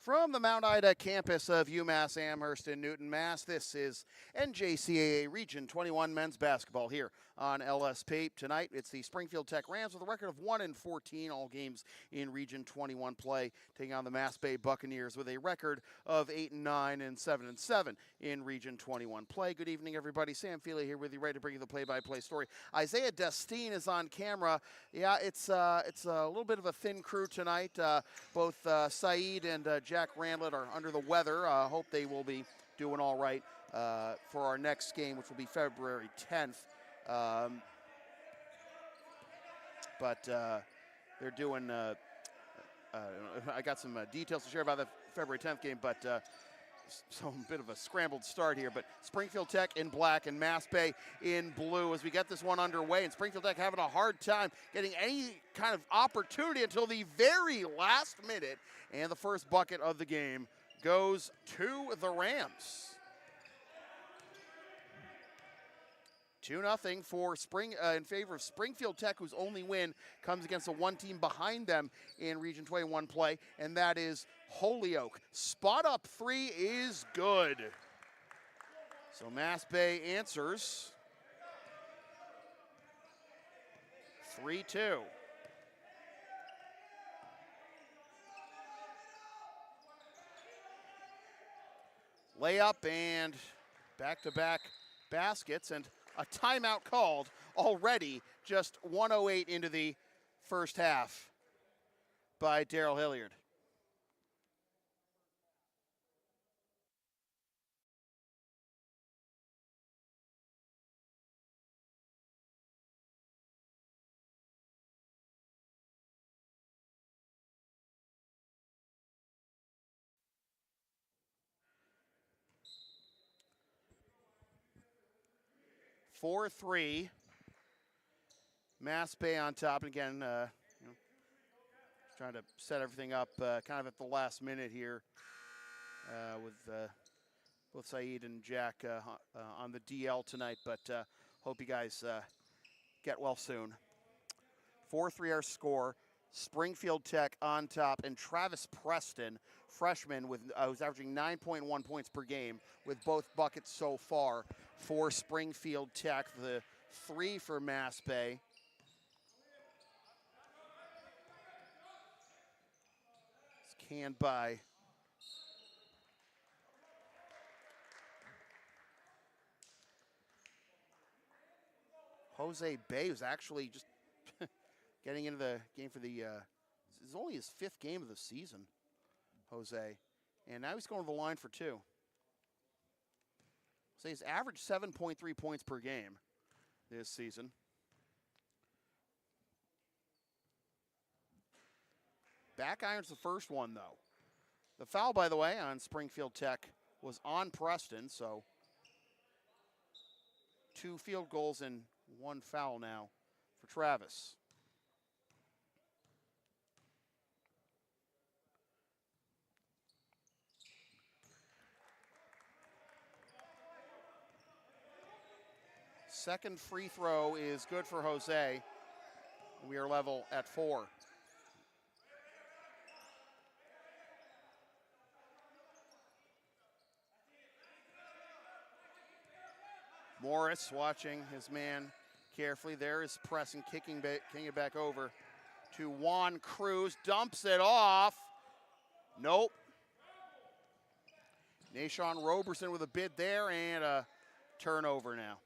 From the Mount Ida campus of UMass Amherst in Newton, Mass., this is NJCAA Region 21 men's basketball here on LSP. Tonight, it's the Springfield Tech Rams with a record of 1-14, all games in Region 21 play, taking on the MassBay Buccaneers with a record of 8-9 and 7-7 in Region 21 play. Good evening, everybody. Sam Feely here with you, ready to bring you the play-by-play story. Isaiah Destine is on camera. Yeah, it's a little bit of a thin crew tonight. Both Saeed and Jack Randlett are under the weather. Hope they will be doing all right for our next game, which will be February 10th. But they're doing, I got some details to share about the February 10th game, but so a bit of a scrambled start here. But Springfield Tech in black and MassBay in blue as we get this one underway. And Springfield Tech having a hard time getting any kind of opportunity until the very last minute. And the first bucket of the game goes to the Rams. 2-0 for in favor of Springfield Tech, whose only win comes against the one team behind them in Region 21 play, and that is Holyoke. Spot up three is good. So MassBay answers 3-2. Layup and back-to-back baskets, and a timeout called already, just 1:08 into the first half by Daryl Hilliard. Four, 4-3, MassBay on top. And again, trying to set everything up kind of at the last minute here with both Saeed and Jack on the DL tonight. But hope you guys get well soon. 4-3 our score. Springfield Tech on top, and Travis Preston, freshman, who's averaging 9.1 points per game with both buckets so far for Springfield Tech. The 3 for MassBay. It's canned by Jose Bay, who's actually just getting into the game for the, this is only his 5th game of the season, Jose. And now he's going to the line for 2. So he's averaged 7.3 points per game this season. Back iron's the first one, though. The foul, by the way, on Springfield Tech was on Preston, so 2 field goals and 1 foul now for Travis. Second free throw is good for Jose. We are level at 4. Morris watching his man carefully. There is Preston kicking it back over to Juan Cruz. Dumps it off. Nope. Nashawn Roberson with a bid there and a turnover now.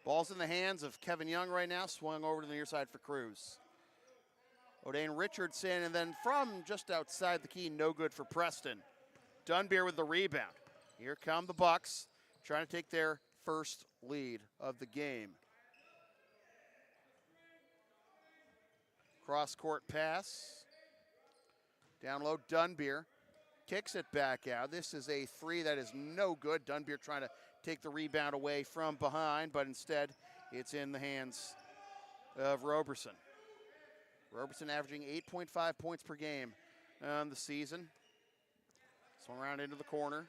Ball's in the hands of Kevin Young right now, swung over to the near side for Cruz. O'Dane Richardson, and then from just outside the key, no good for Preston. Dunbeer with the rebound. Here come the Bucks, trying to take their first lead of the game. Cross-court pass. Down low, Dunbeer kicks it back out. This is a 3 that is no good. Dunbeer trying to take the rebound away from behind, but instead it's in the hands of Roberson. Roberson averaging 8.5 points per game on the season. Swung around into the corner.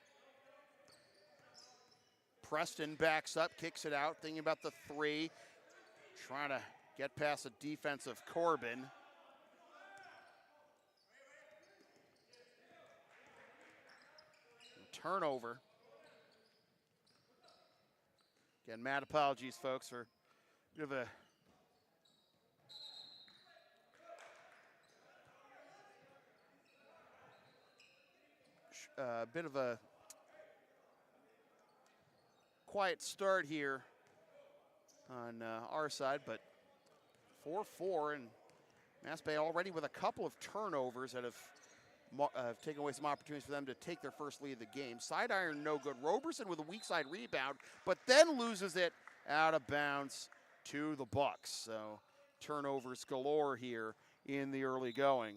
Preston backs up, kicks it out, thinking about the three. Trying to get past a defensive Corbin. Turnover. Again, mad apologies, folks, for a bit of a quiet start here on our side, but 4-4, and MassBay already with a couple of turnovers that have taken away some opportunities for them to take their first lead of the game. Side iron, no good. Roberson with a weak side rebound, but then loses it out of bounds to the Bucks. So turnovers galore here in the early going.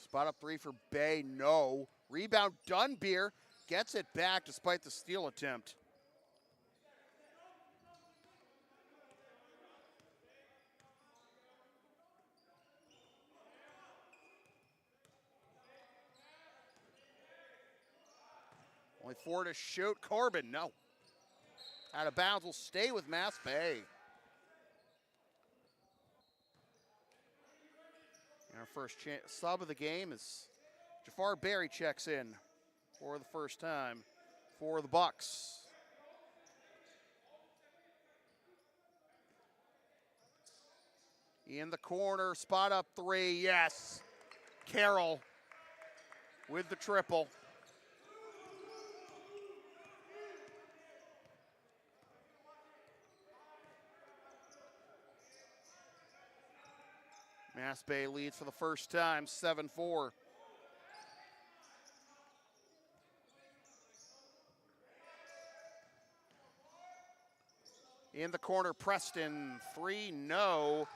Spot up three for Bay, no. Rebound, Dunbeer gets it back despite the steal attempt. Only 4 to shoot. Corbin, no. Out of bounds, will stay with MassBay. Our first sub of the game is Jafar Berry checks in for the first time for the Bucks. In the corner, spot up three, yes. Carroll with the triple. MassBay leads for the first time, 7-4. In the corner, Preston, three, no.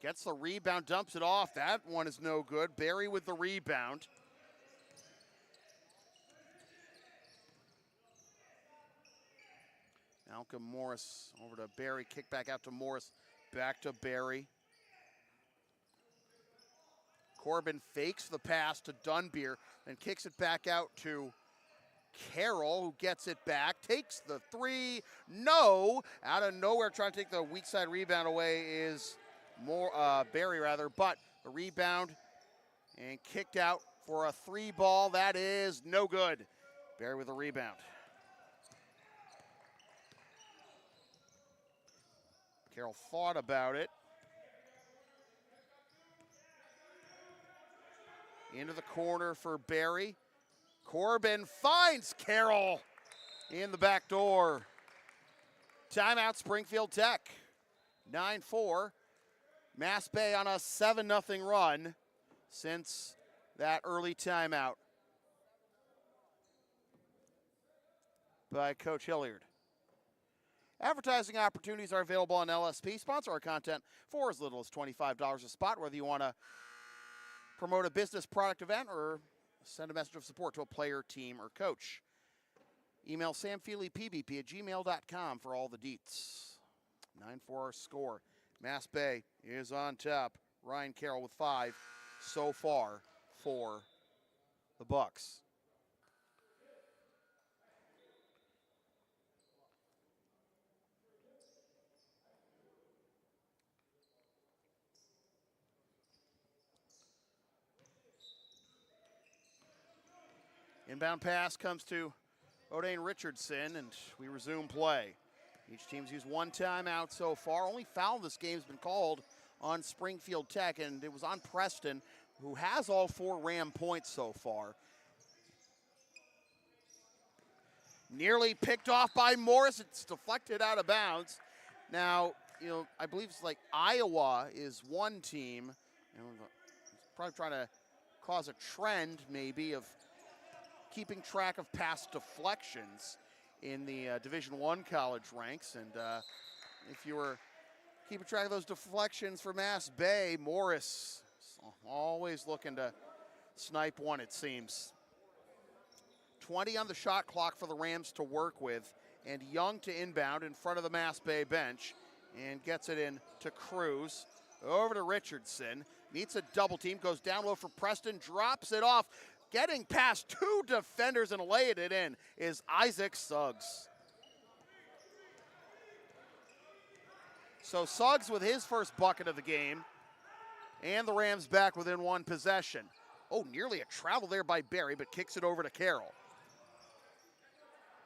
Gets the rebound, dumps it off. That one is no good. Berry with the rebound. Malcolm Morris over to Berry, kick back out to Morris. Back to Berry. Corbin fakes the pass to Dunbeer, then kicks it back out to Carroll, who gets it back, takes the three, no. Out of nowhere, trying to take the weak side rebound away is Berry, but the rebound and kicked out for a three ball. That is no good. Berry with a rebound. Carroll thought about it. Into the corner for Berry. Corbin finds Carroll in the back door. Timeout, Springfield Tech. 9-4. MassBay on a 7-0 run since that early timeout by Coach Hilliard. Advertising opportunities are available on LSP. Sponsor our content for as little as $25 a spot, whether you want to promote a business, product, event, or send a message of support to a player, team, or coach. Email samfeelypbp@gmail.com for all the deets. 9-4 our score. MassBay is on top. Ryan Carroll with 5 so far for the Bucks. Inbound pass comes to O'Dane Richardson, and we resume play. Each team's used one timeout so far. Only foul this game's been called on Springfield Tech, and it was on Preston, who has all 4 Ram points so far. Nearly picked off by Morris. It's deflected out of bounds. Now, I believe it's like Iowa is one team. Probably trying to cause a trend, maybe, of keeping track of past deflections in the Division I college ranks. And if you were Keeping track of those deflections for MassBay. Morris always looking to snipe one, it seems. 20 on the shot clock for the Rams to work with, and Young to inbound in front of the MassBay bench, and gets it in to Cruz. Over to Richardson, meets a double team, goes down low for Preston, drops it off. Getting past two defenders and laying it in is Isaac Suggs. So Suggs with his first bucket of the game, and the Rams back within one possession. Oh, nearly a travel there by Barry, but kicks it over to Carroll.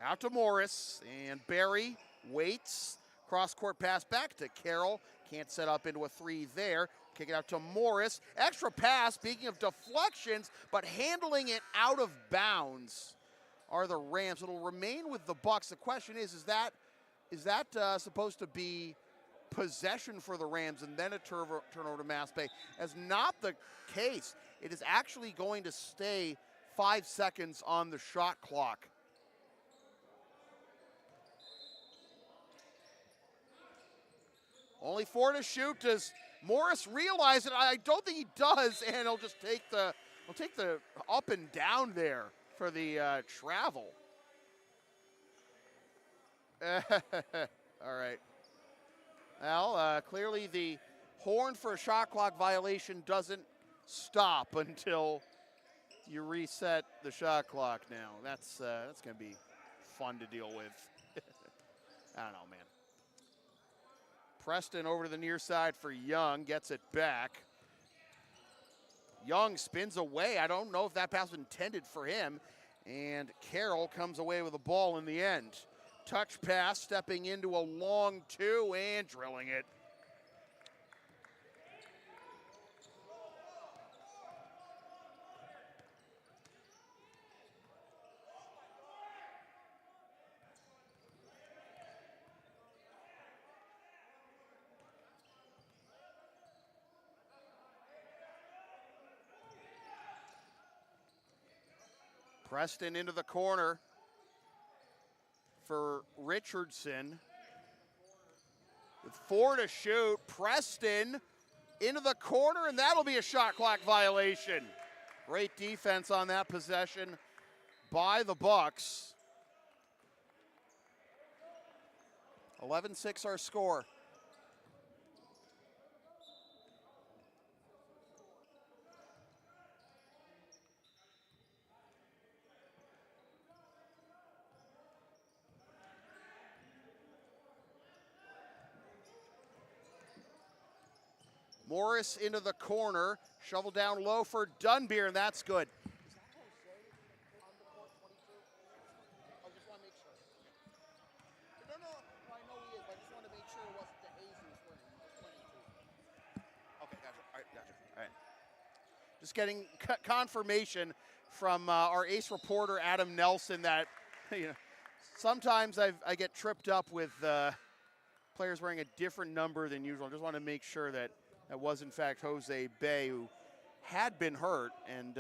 Out to Morris, and Barry waits. Cross-court pass back to Carroll. Can't set up into a three there. Kick it out to Morris. Extra pass, speaking of deflections, but handling it out of bounds are the Rams. It'll remain with the Bucs. The question is that supposed to be possession for the Rams and then a turnover to MassBay? As not the case. It is actually going to stay 5 seconds on the shot clock. Only 4 to shoot. Does Morris realize it? I don't think he does, and he'll just take the up and down there for the travel. All right. Well, clearly the horn for a shot clock violation doesn't stop until you reset the shot clock. Now that's going to be fun to deal with. I don't know, man. Preston over to the near side for Young, gets it back. Young spins away. I don't know if that pass was intended for him. And Carroll comes away with the ball in the end. Touch pass, stepping into a long two and drilling it. Preston into the corner for Richardson. With 4 to shoot, Preston into the corner, and that'll be a shot clock violation. Great defense on that possession by the Bucs. 11-6 our score. Morris into the corner, shovel down low for Dunbeer, and that's good. Is that Jose on the court, 22? I just want to make sure. No, well, I know he is, but I just want to make sure it wasn't DeJesus wearing 22. Okay, gotcha. All right, gotcha. All right. Just getting confirmation from our ace reporter, Adam Nelson, that sometimes I get tripped up with players wearing a different number than usual. I just want to make sure that that was in fact Jose Bay, who had been hurt, and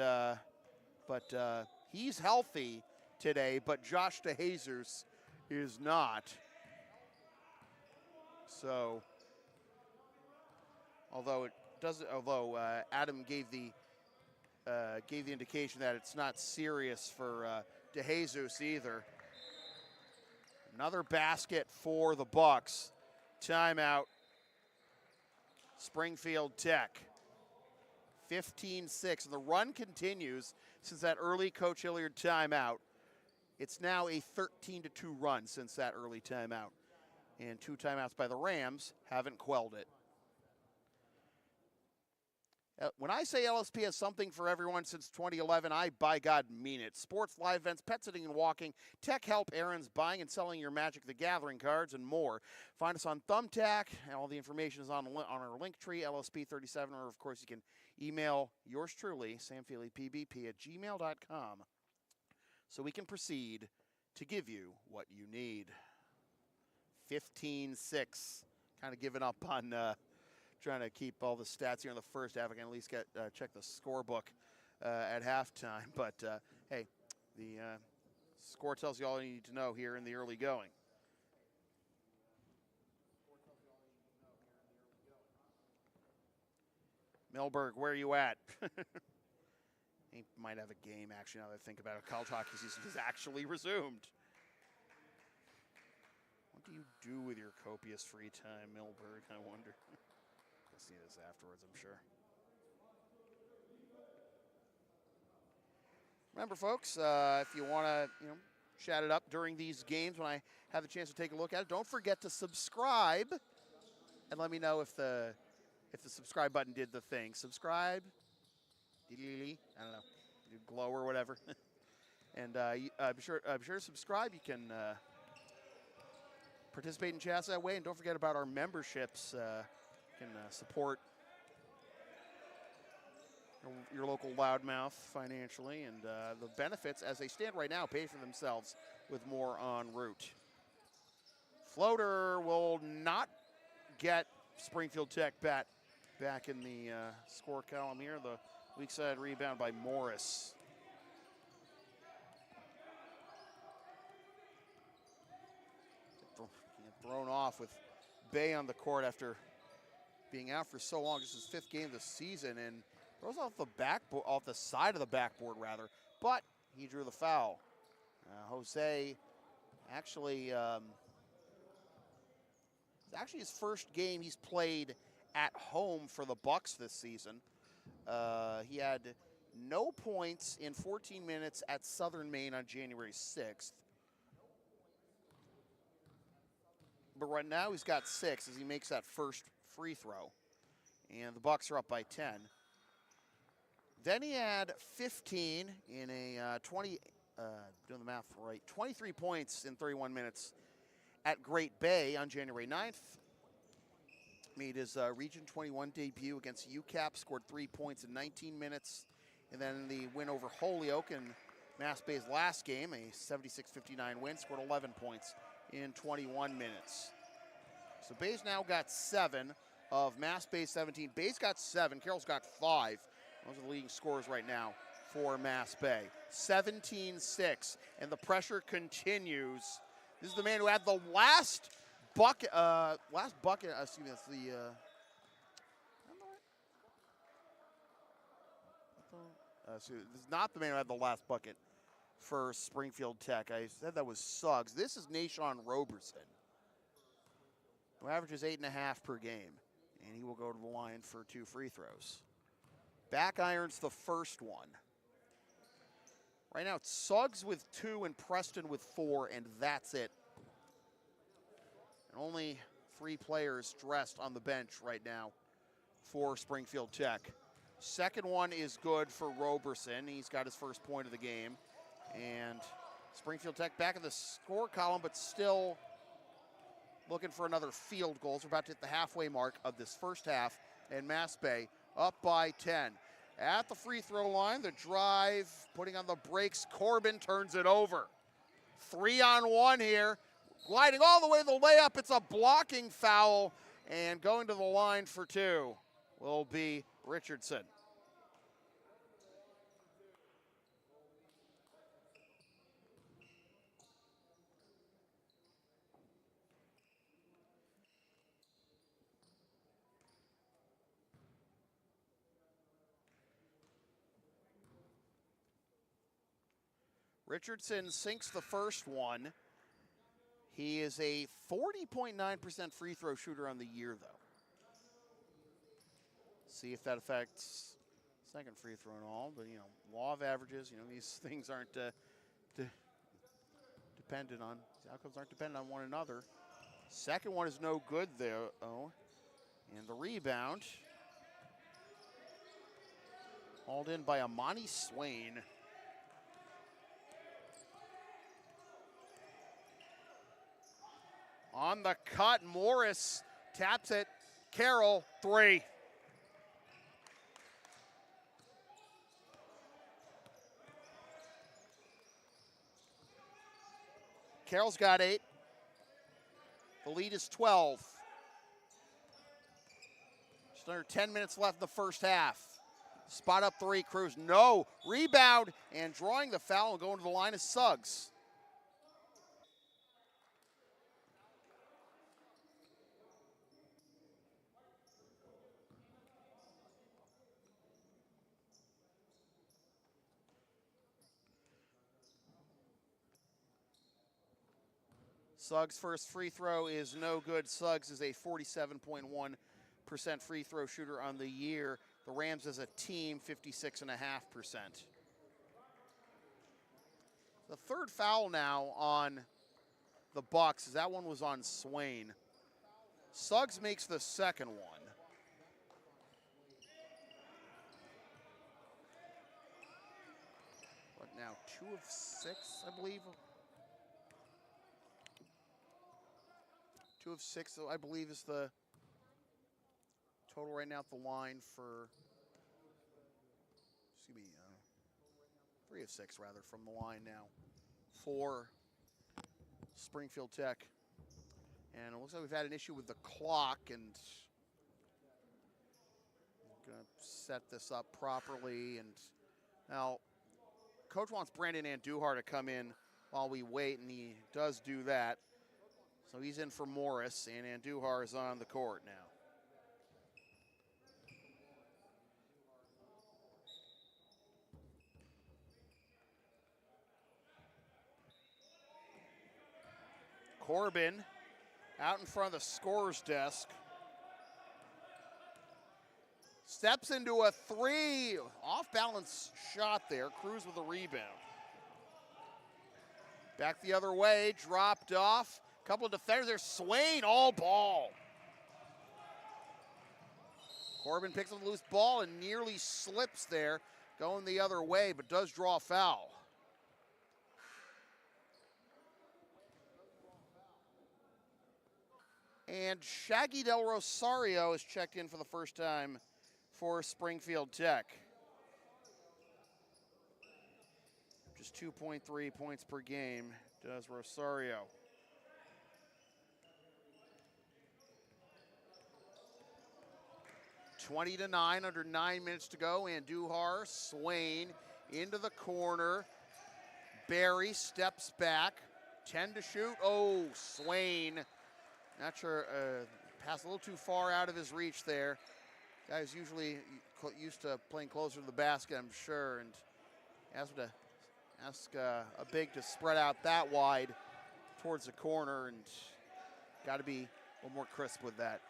but he's healthy today. But Josh DeJesus is not. So, although Adam gave the indication that it's not serious for DeJesus either. Another basket for the Bucs. Timeout. Springfield Tech. 15-6, and the run continues since that early Coach Hilliard timeout. It's now a 13-2 run since that early timeout. And 2 timeouts by the Rams haven't quelled it. When I say LSP has something for everyone since 2011, I, by God, mean it. Sports, live events, pet sitting and walking, tech help, errands, buying and selling your Magic the Gathering cards, and more. Find us on Thumbtack, and all the information is on our link tree, LSP37, or, of course, you can email yours truly, samfeelypbp@gmail.com, so we can proceed to give you what you need. 15-6, kind of giving up on trying to keep all the stats here in the first half. I can at least check the scorebook at halftime. But, hey, the score tells you all you need to know here in the early going. Milberg, where are you at? He might have a game, actually, now that I think about it. College hockey season has actually resumed. What do you do with your copious free time, Milberg, I wonder? We'll see this afterwards, I'm sure. Remember, folks, if you want to, chat it up during these games when I have the chance to take a look at it, don't forget to subscribe and let me know if the subscribe button did the thing. Subscribe, I don't know, glow or whatever, and be sure to subscribe. You can participate in chats that way, and don't forget about our memberships. You can support your local loudmouth financially, and the benefits as they stand right now pay for themselves with more en route. Floater will not get Springfield Tech back in the score column here. The weak side rebound by Morris. Thrown off with Bay on the court after being out for so long. This is his 5th game of the season, and throws off the side of the backboard rather, but he drew the foul. Jose actually, it's actually his first game he's played at home for the Bucks this season. He had no points in 14 minutes at Southern Maine on January 6th. But right now he's got 6 as he makes that first free throw. And the Bucks are up by 10. Then he had 15 in a doing the math right, 23 points in 31 minutes at Great Bay on January 9th. Made his Region 21 debut against UCAP, scored 3 points in 19 minutes. And then the win over Holyoke in MassBay's last game, a 76-59 win, scored 11 points in 21 minutes. So Bay's now got 7 of MassBay's 17. Bay's got 7, Carroll's got 5. Those are the leading scorers right now for MassBay. 17-6, and the pressure continues. This is the man who had the last bucket, excuse me, that's the, this is not the man who had the last bucket for Springfield Tech. I said that was Suggs. This is Nashawn Roberson, who averages 8.5 per game, and he will go to the line for 2 free throws. Back irons the first one. Right now it's Suggs with 2 and Preston with 4, and that's it. And only 3 players dressed on the bench right now for Springfield Tech. Second one is good for Roberson. He's got his first point of the game. And Springfield Tech back in the score column, but still looking for another field goal. We're about to hit the halfway mark of this first half, and MassBay up by 10. At the free throw line, the drive, putting on the brakes, Corbin turns it over. 3-on-1 here, gliding all the way to the layup. It's a blocking foul, and going to the line for 2 will be Richardson. Richardson sinks the first one. He is a 40.9% free throw shooter on the year, though. See if that affects second free throw and all, but, law of averages, these things aren't dependent on, outcomes aren't dependent on one another. Second one is no good there, and the rebound hauled in by Amani Swain. On the cut, Morris taps it. Carroll, 3. Carroll's got 8. The lead is 12. Just under 10 minutes left in the first half. Spot up 3, Cruz, no. Rebound, and drawing the foul and going to the line is Suggs. Suggs' first free throw is no good. Suggs is a 47.1% free throw shooter on the year. The Rams as a team, 56.5%. The third foul now on the Bucks, as that one was on Swain. Suggs makes the second one. What now, 2 of 6, I believe? 2 of 6, I believe, is the total right now at the line for, 3 of 6, rather, from the line now for Springfield Tech. And it looks like we've had an issue with the clock, and I'm going to set this up properly. And now, Coach wants Brandon Andujar to come in while we wait, and he does do that. So he's in for Morris, and Andujar is on the court now. Corbin out in front of the scorer's desk. Steps into a 3. Off-balance shot there. Cruz with a rebound. Back the other way. Dropped off. Couple of defenders there. Swain all ball. Corbin picks up the loose ball and nearly slips there. Going the other way, but does draw a foul. And Shaggy Del Rosario is checked in for the first time for Springfield Tech. Just 2.3 points per game does Rosario. (20-9), under 9 minutes to go. Andujar, Swain into the corner. Barry steps back. 10 to shoot. Oh, Swain. Not sure, passed a little too far out of his reach there. Guy's usually used to playing closer to the basket, I'm sure, and asked a big to spread out that wide towards the corner, and got to be a little more crisp with that.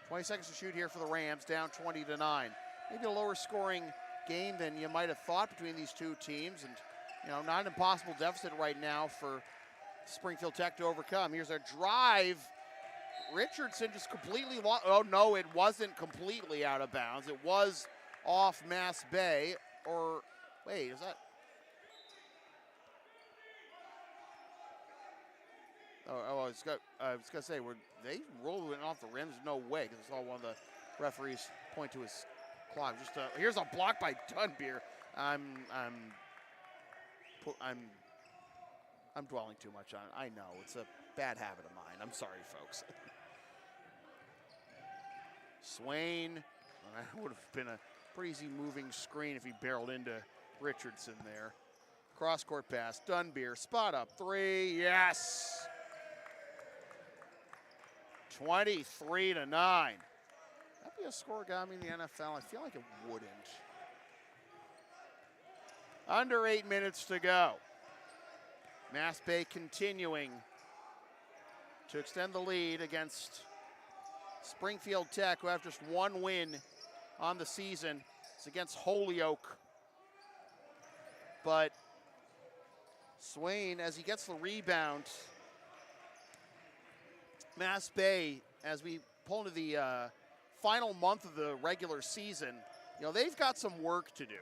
20 seconds to shoot here for the Rams, down 20-9. Maybe a lower scoring game than you might have thought between these two teams, and not an impossible deficit right now for Springfield Tech to overcome. Here's a drive. Richardson just completely lost. Oh, no, it wasn't completely out of bounds. It was off MassBay. Or, wait, is that? I was going to say, were they rolled it off the rims? No way, because I saw one of the referees point to his clock. Here's a block by Dunbeer. I'm dwelling too much on it. I know, it's a bad habit of mine. I'm sorry, folks. Swain, that would have been a pretty easy moving screen if he barreled into Richardson there. Cross-court pass, Dunbeer, spot up 3, yes! 23-9. That'd be a scoregami in the NFL. I feel like it wouldn't. Under 8 minutes to go. MassBay continuing to extend the lead against Springfield Tech, who have just one win on the season. It's against Holyoke. But Swain, as he gets the rebound, MassBay, as we pull into the final month of the regular season, they've got some work to do.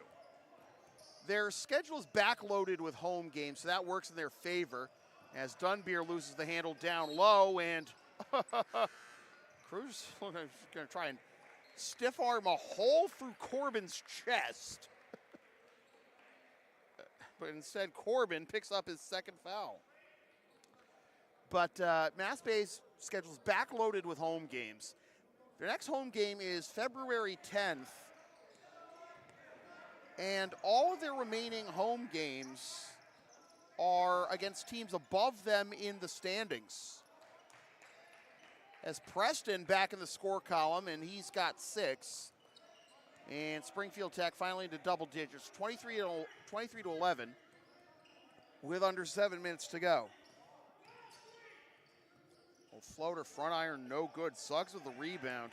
Their schedule is backloaded with home games, so that works in their favor as Dunbeer loses the handle down low, and Cruz is going to try and stiff arm a hole through Corbin's chest. But instead, Corbin picks up his second foul. But MassBay's schedule is backloaded with home games. Their next home game is February 10th. And all of their remaining home games are against teams above them in the standings. As Preston back in the score column, and he's got 6. And Springfield Tech finally into double digits, 23-11, with under 7 minutes to go. Floater, front iron, no good. Suggs with the rebound.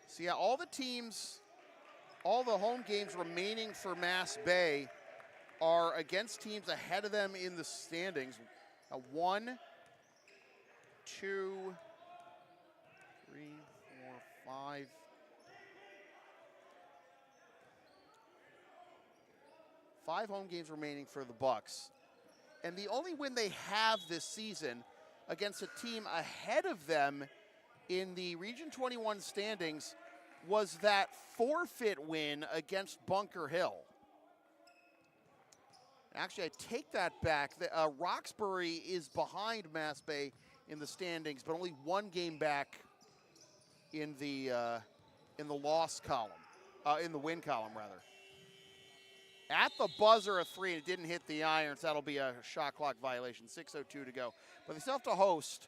So yeah, all the teams, all the home games remaining for MassBay are against teams ahead of them in the standings. 1, 2, 3, 4, 5. Five home games remaining for the Bucks. And the only win they have this season against a team ahead of them in the Region 21 standings was that forfeit win against Bunker Hill. Actually, I take that back. Roxbury is behind MassBay in the standings, but only one game back in the loss column, in the win column rather. At the buzzer, a 3, and it didn't hit the irons. That'll be a shot clock violation. 6:02 to go. But they still have to host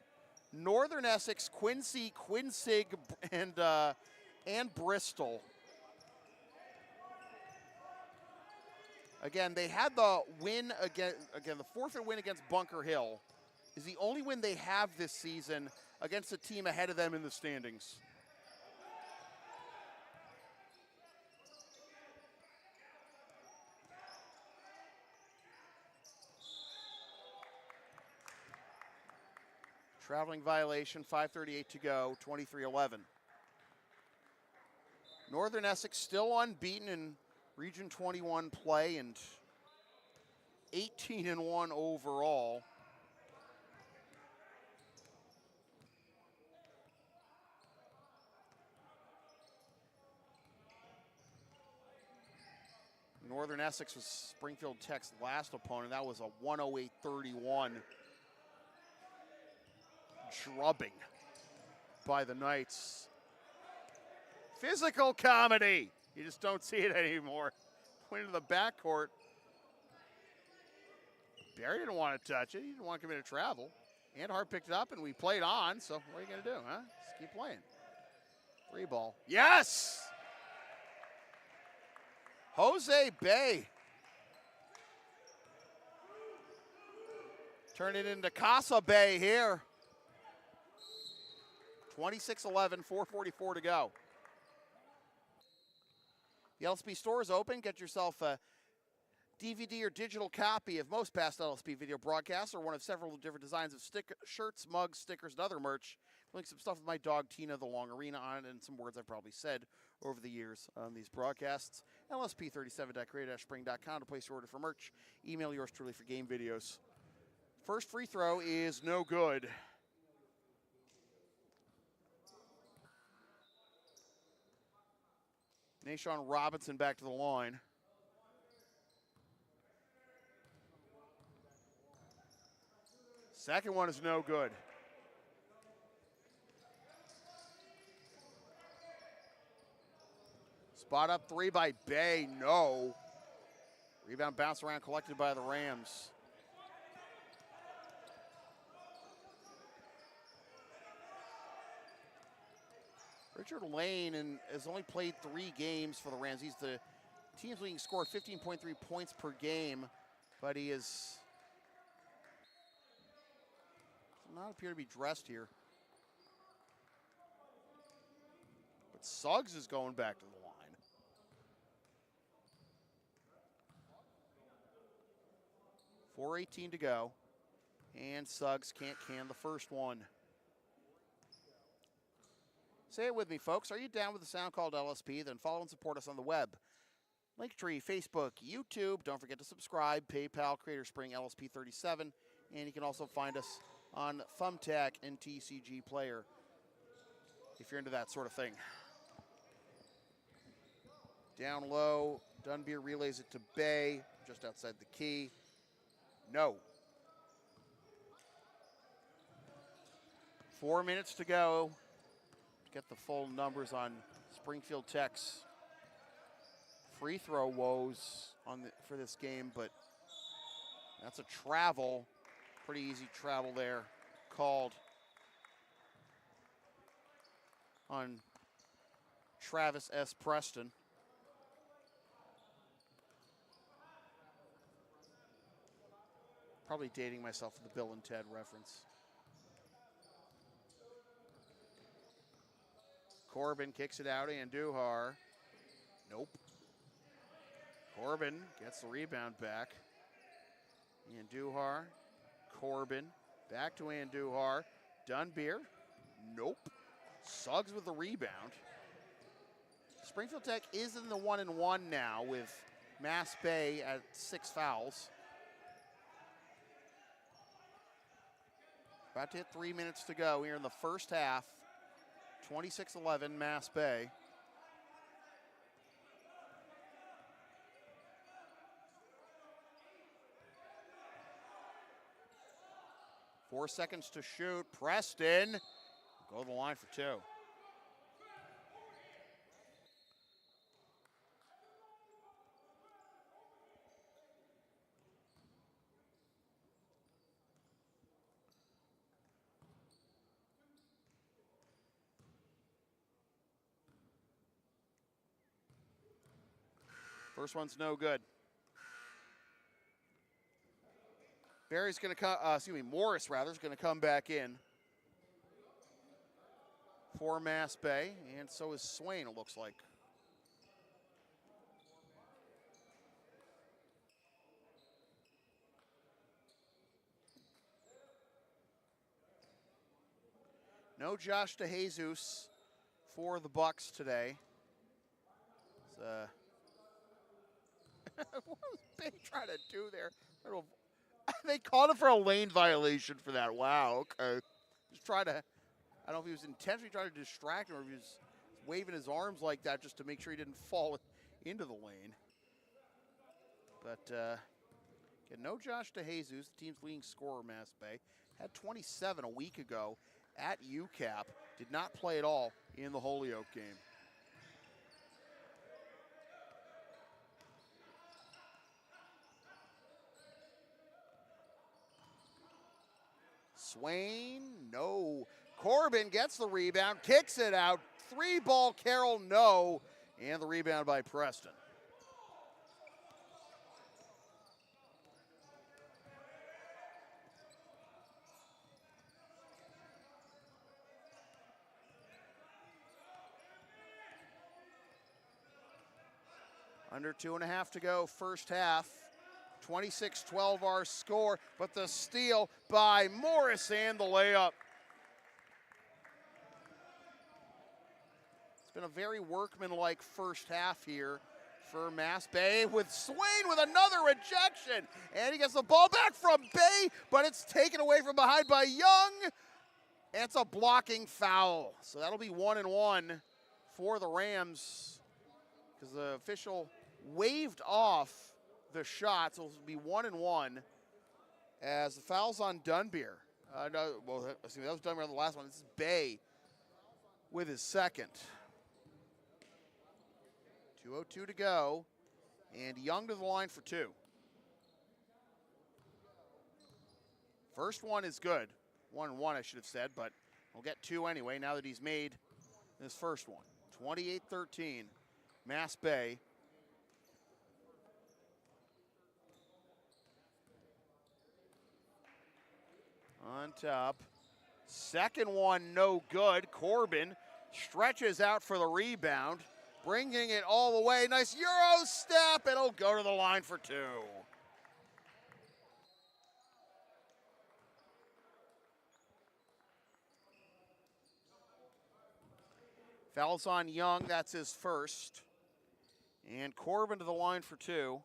Northern Essex, Quincy, Quinsig, and Bristol. Again, they had the win again, the forfeit win against Bunker Hill is the only win they have this season against a team ahead of them in the standings. Traveling violation, 5:38 to go, 23-11. Northern Essex still unbeaten in Region 21 play and 18-1 overall. Northern Essex was Springfield Tech's last opponent. That was a 108-31 drubbing by the Knights. Physical comedy. You just don't see it anymore. Went into the backcourt. Barry didn't want to touch it. He didn't want to commit to travel. Anhart picked it up, and we played on, so what are you going to do, huh? Just keep playing. 3 ball. Yes! Jose Bay. Turn it into Casa Bay here. 26-11, 4:44 to go. The LSP store is open. Get yourself a DVD or digital copy of most past LSP video broadcasts or one of several different designs of shirts, mugs, stickers, and other merch. Link some stuff with my dog Tina the Long Arena on it and some words I've probably said over the years on these broadcasts. LSP37.creative-spring.com to place your order for merch. Email yours truly for game videos. First free throw is no good. Nashawn Robinson back to the line. Second one is no good. Spot up 3 by Bay, no. Rebound bounce around collected by the Rams. Richard Lane has only played 3 games for the Rams. He's the team's leading scorer, 15.3 points per game, but he is not appear to be dressed here. But Suggs is going back to the line. .418 to go, and Suggs can't can the first one. Say it with me, folks. Are you down with the sound called LSP? Then follow and support us on the web. Linktree, Facebook, YouTube. Don't forget to subscribe. PayPal, Creator Spring, LSP37. And you can also find us on Thumbtack and TCG Player if you're into that sort of thing. Down low, Dunbeer relays it to Bay, just outside the key. No. 4 minutes to go. Get the full numbers on Springfield Tech's free throw woes for this game, but that's a travel, pretty easy travel there, called on Travis S. Preston. Probably dating myself with the Bill and Ted reference. Corbin kicks it out, Andujar. Nope. Corbin gets the rebound back. Andujar, Corbin, back to Andujar. Dunbeer, nope. Suggs with the rebound. Springfield Tech is in the 1-1 now with MassBay at 6 fouls. About to hit 3 minutes to go here in the first half. 26-11 MassBay. Four seconds to shoot. Preston go to the line for 2. First one's no good. Barry's going to come, Morris rather, is going to come back in for MassBay, and so is Swain, it looks like. No Josh DeJesus for the Bucks today. What was Bay trying to do there? They called him for a lane violation for that. Wow, okay. Just try to, I don't know if he was intentionally trying to distract him or if he was waving his arms like that just to make sure he didn't fall into the lane. But no Josh DeJesus, the team's leading scorer, MassBay. Had 27 a week ago at UCAP. Did not play at all in the Holyoke game. Swain, no. Corbin gets the rebound, kicks it out. 3-ball Carroll, no. And the rebound by Preston. Under 2.5 to go, first half. 26-12 our score, but the steal by Morris and the layup. It's been a very workmanlike first half here for MassBay with Swain with another rejection. And he gets the ball back from Bay, but it's taken away from behind by Young. And it's a blocking foul. So that'll be 1-1 for the Rams because the official waved off the shot, so it'll be 1-1 as the foul's on Dunbeer. That was Dunbeer on the last one. This is Bay with his second. 2:02 to go, and Young to the line for 2. First one is good. 1-1, I should have said, but we'll get 2 anyway now that he's made his first one. 28-13, MassBay. On top. Second one, no good. Corbin stretches out for the rebound, bringing it all the way. Nice Euro step. It'll go to the line for 2. Fouls on Young. That's his first. And Corbin to the line for 2.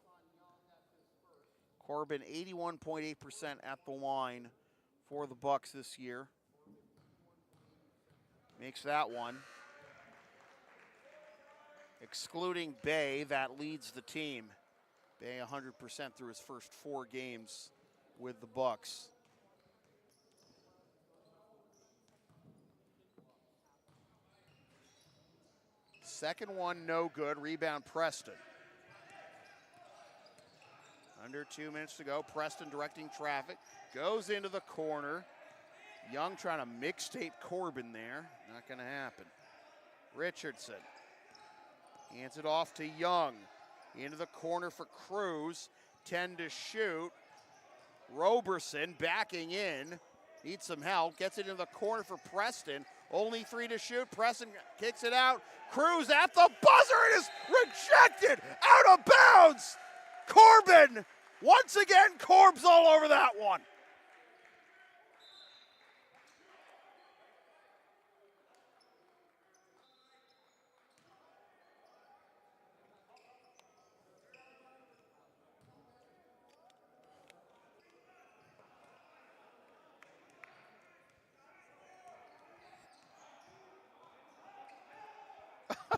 Corbin 81.8% at the line for the Bucks this year. Makes that one. Excluding Bay, that leads the team. Bay 100% through his first 4 games with the Bucks. Second one, no good. Rebound, Preston. Under 2 minutes to go. Preston directing traffic. Goes into the corner. Young trying to mixtape Corbin there. Not going to happen. Richardson hands it off to Young. Into the corner for Cruz. 10 to shoot. Roberson backing in. Needs some help. Gets it in the corner for Preston. Only 3 to shoot. Preston kicks it out. Cruz at the buzzer. It is rejected. Out of bounds. Corbin. Once again, Corb's all over that one.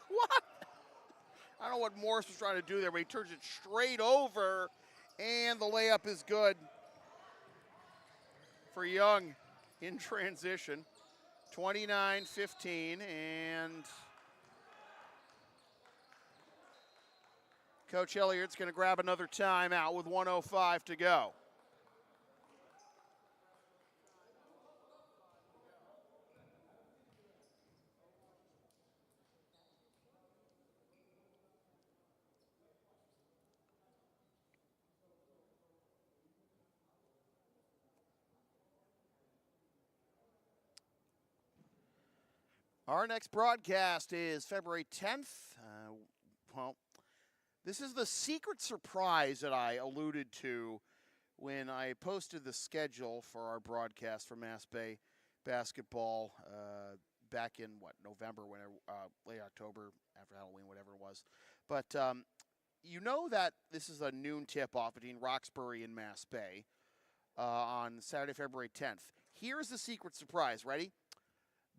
What? I don't know what Morris was trying to do there, but he turns it straight over, and the layup is good for Young in transition. 29-15, and Coach Hilliard's going to grab another timeout with 1:05 to go. Our next broadcast is February 10th. Well, this is the secret surprise that I alluded to when I posted the schedule for our broadcast for MassBay basketball back in, November, late October, after Halloween, whatever it was. But you know that this is a noon tip-off between Roxbury and MassBay on Saturday, February 10th. Here's the secret surprise. Ready?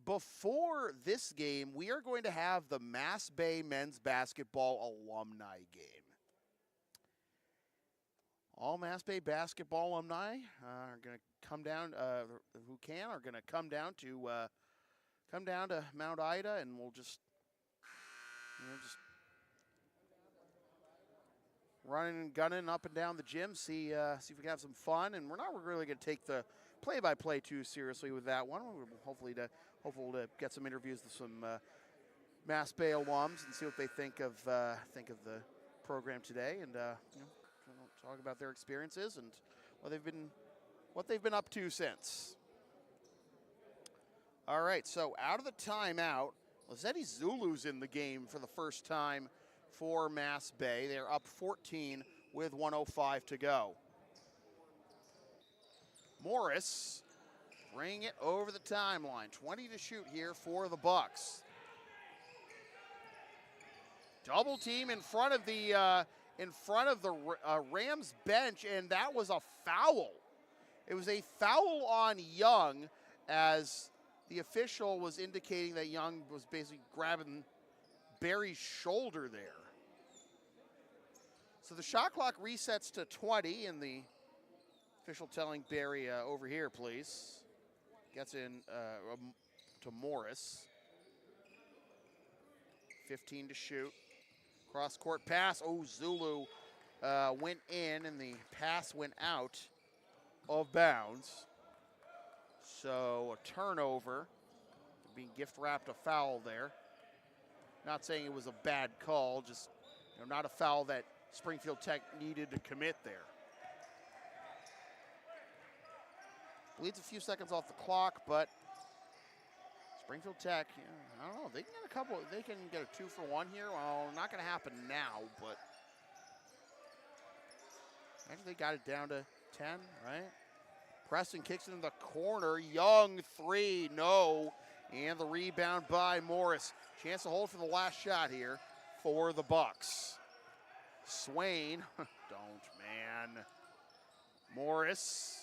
Before this game, we are going to have the MassBay men's basketball alumni game. All MassBay basketball alumni are going to come down. Who can are going to come down to Mount Ida, and we'll just running and gunning up and down the gym. See if we can have some fun. And we're not really going to take the play-by-play too seriously with that one. We're hopeful to get some interviews with some MassBay alums and see what they think of the program today, and talk about their experiences and what they've been up to since. All right, so out of the timeout, Lizetti Zulu's in the game for the first time for MassBay. They're up 14 with 1:05 to go. Morris bring it over the timeline. 20 to shoot here for the Bucks. Double team in front of the Rams bench, and that was a foul. It was a foul on Young, as the official was indicating that Young was basically grabbing Barry's shoulder there. So the shot clock resets to 20, and the official telling Barry, over here, please. Gets in to Morris. 15 to shoot. Cross-court pass. Oh, Zulu went in, and the pass went out of bounds. So a turnover. Being gift-wrapped a foul there. Not saying it was a bad call, just not a foul that Springfield Tech needed to commit there. Bleeds a few seconds off the clock, but Springfield Tech, I don't know. They can get a couple. They can get a 2-for-1 here. Well, not going to happen now, but actually they got it down to 10, right? Preston kicks it in the corner. Young 3, no, and the rebound by Morris. Chance to hold for the last shot here for the Bucks. Swain, don't, man. Morris.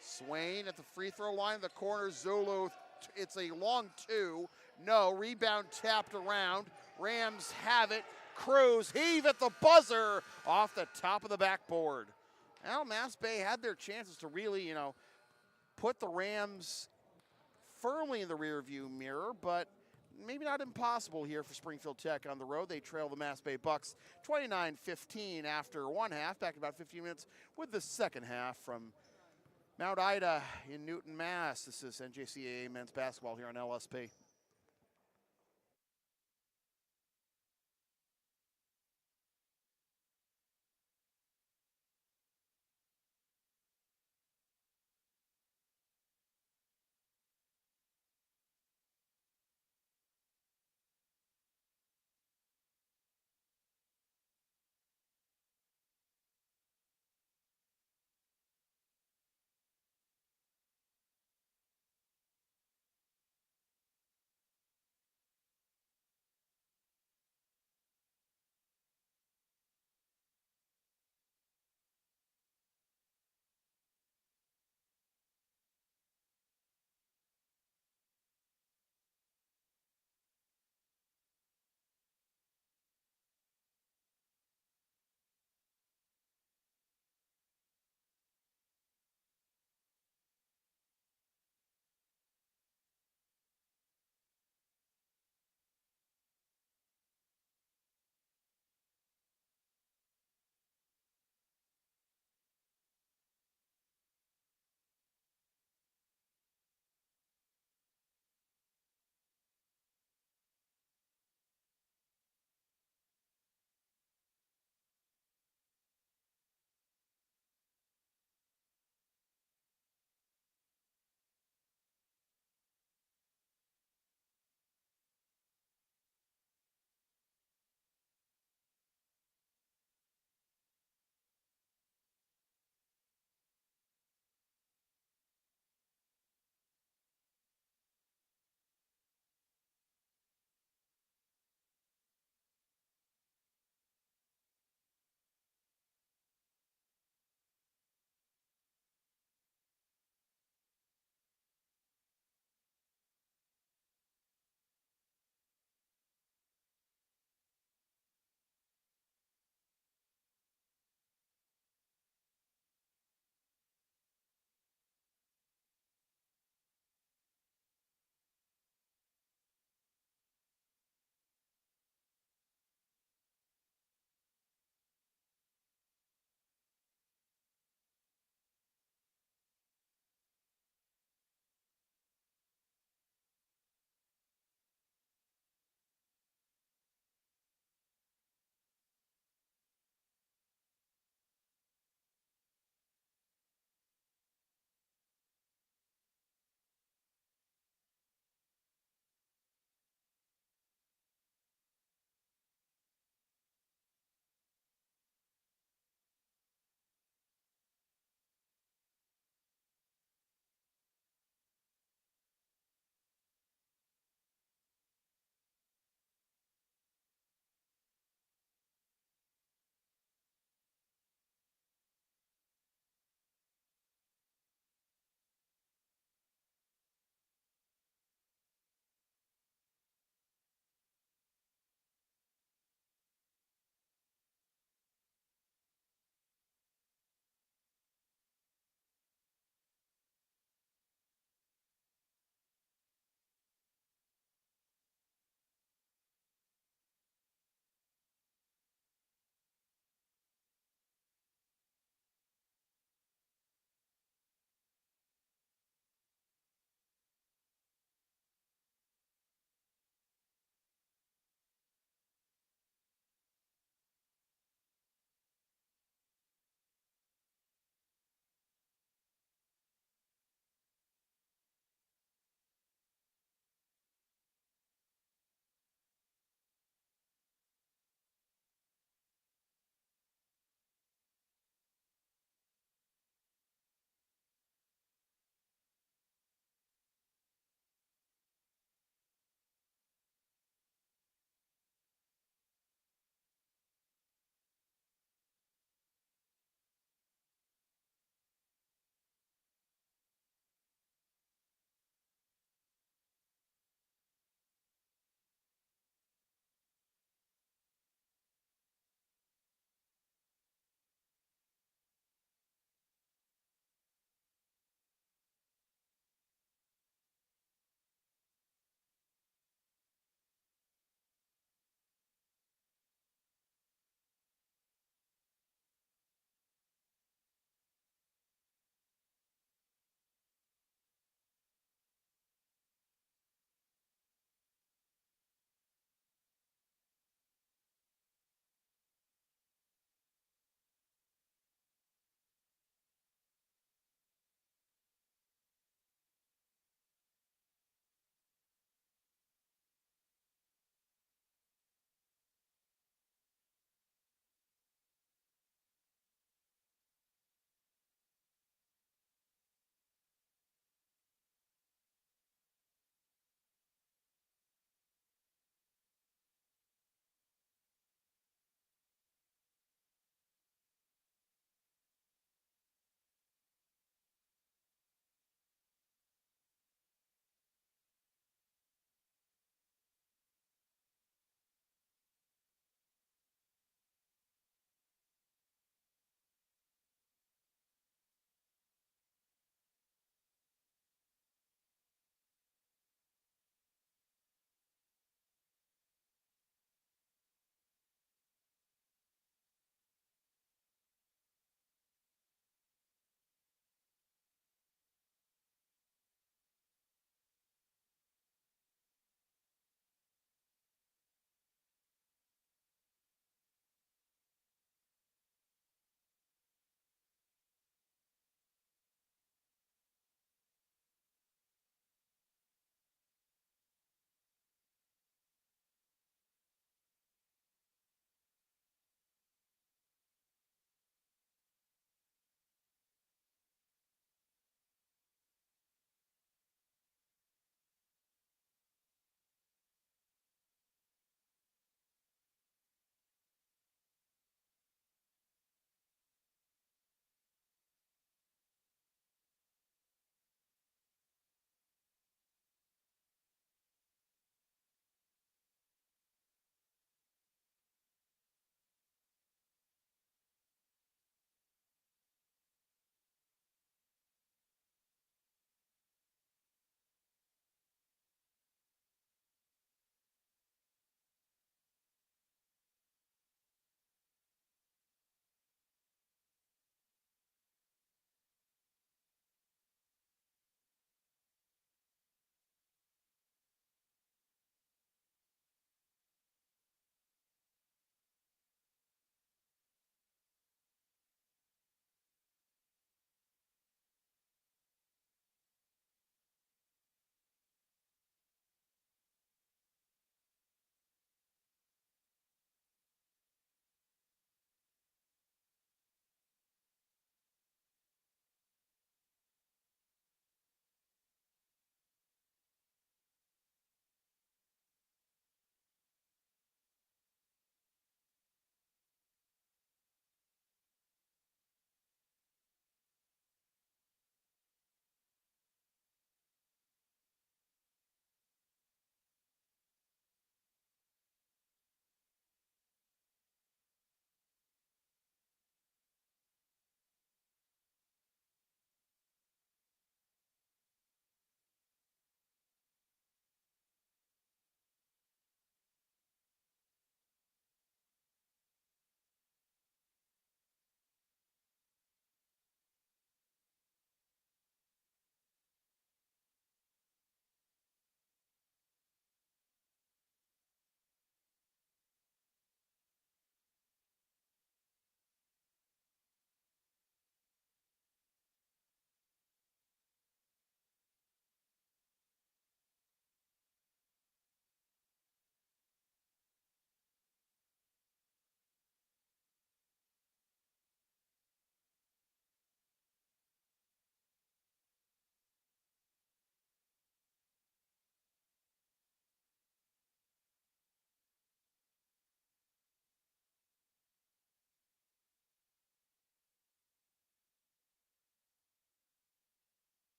Swain at the free throw line, the corner, Zulu, it's a long 2. No, rebound tapped around. Rams have it. Cruz, heave at the buzzer off the top of the backboard. Well, MassBay had their chances to really, put the Rams firmly in the rearview mirror, but maybe not impossible here for Springfield Tech on the road. They trail the MassBay Bucks 29-15 after one half. Back in about 15 minutes with the second half from Mount Ida in Newton, Mass. This is NJCAA men's basketball here on LSP.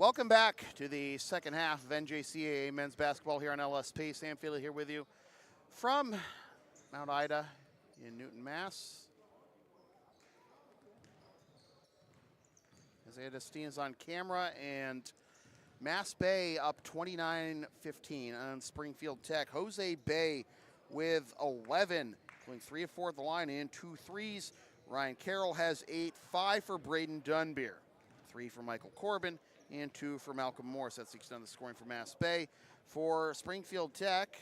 Welcome back to the second half of NJCAA men's basketball here on LSP. Sam Feely here with you from Mount Ida in Newton, Mass. Isaiah Destine is on camera, and MassBay up 29-15 on Springfield Tech. Jose Bay with 11, going 3 of 4 at the line and 2 threes. Ryan Carroll has 8, 5 for Braden Dunbeer, 3 for Michael Corbin, and 2 for Malcolm Morris. That's the extent of the scoring for MassBay. For Springfield Tech,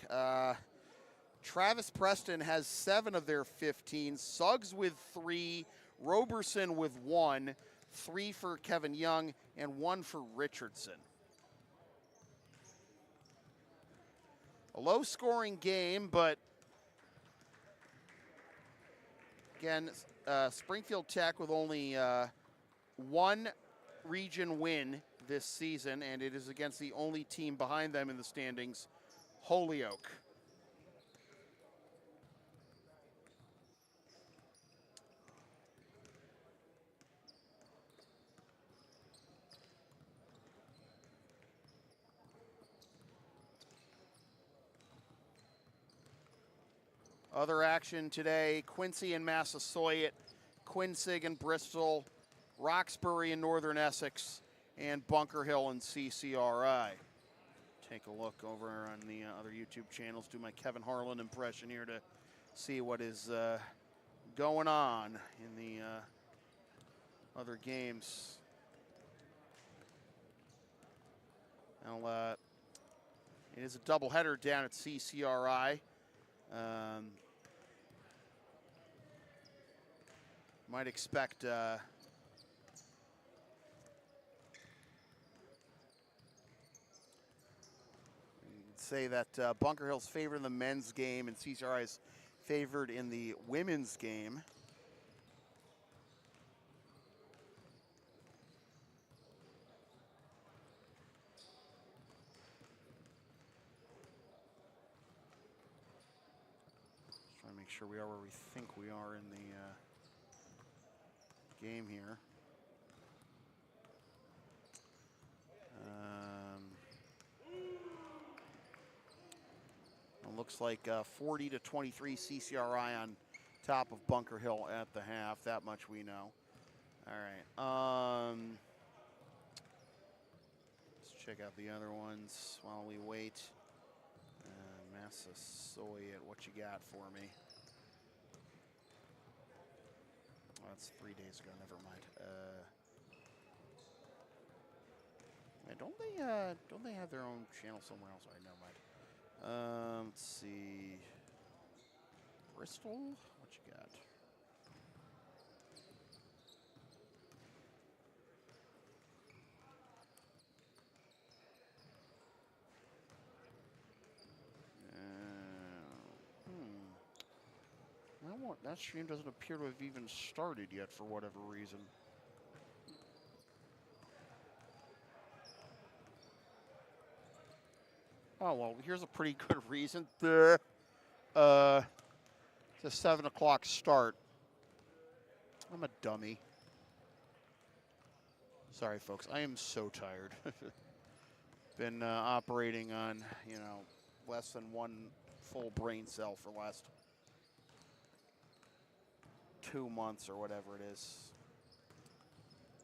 Travis Preston has 7 of their 15. Suggs with 3, Roberson with 1, 3 for Kevin Young, and 1 for Richardson. A low-scoring game, but again, Springfield Tech with only 1 region win this season, and it is against the only team behind them in the standings, Holyoke. Other action today, Quincy and Massasoit, Quinsig and Bristol, Roxbury and Northern Essex, and Bunker Hill and CCRI. Take a look over on the other YouTube channels, do my Kevin Harlan impression here to see what is going on in the other games. Now, it is a doubleheader down at CCRI. Might expect say that Bunker Hill's favored in the men's game and CCRI is favored in the women's game. Just trying to make sure we are where we think we are in the game here. It looks like 40-23 CCRI on top of Bunker Hill at the half. That much we know. All right. Let's check out the other ones while we wait. Massasoit, what you got for me? Oh, that's 3 days ago. Never mind. Don't they have their own channel somewhere else? All right, never mind. Let's see. Bristol, what you got? That stream doesn't appear to have even started yet for whatever reason. Oh, well, here's a pretty good reason. It's a 7 o'clock start. I'm a dummy. Sorry, folks. I am so tired. Been operating on, less than 1 full brain cell for the last 2 months or whatever it is.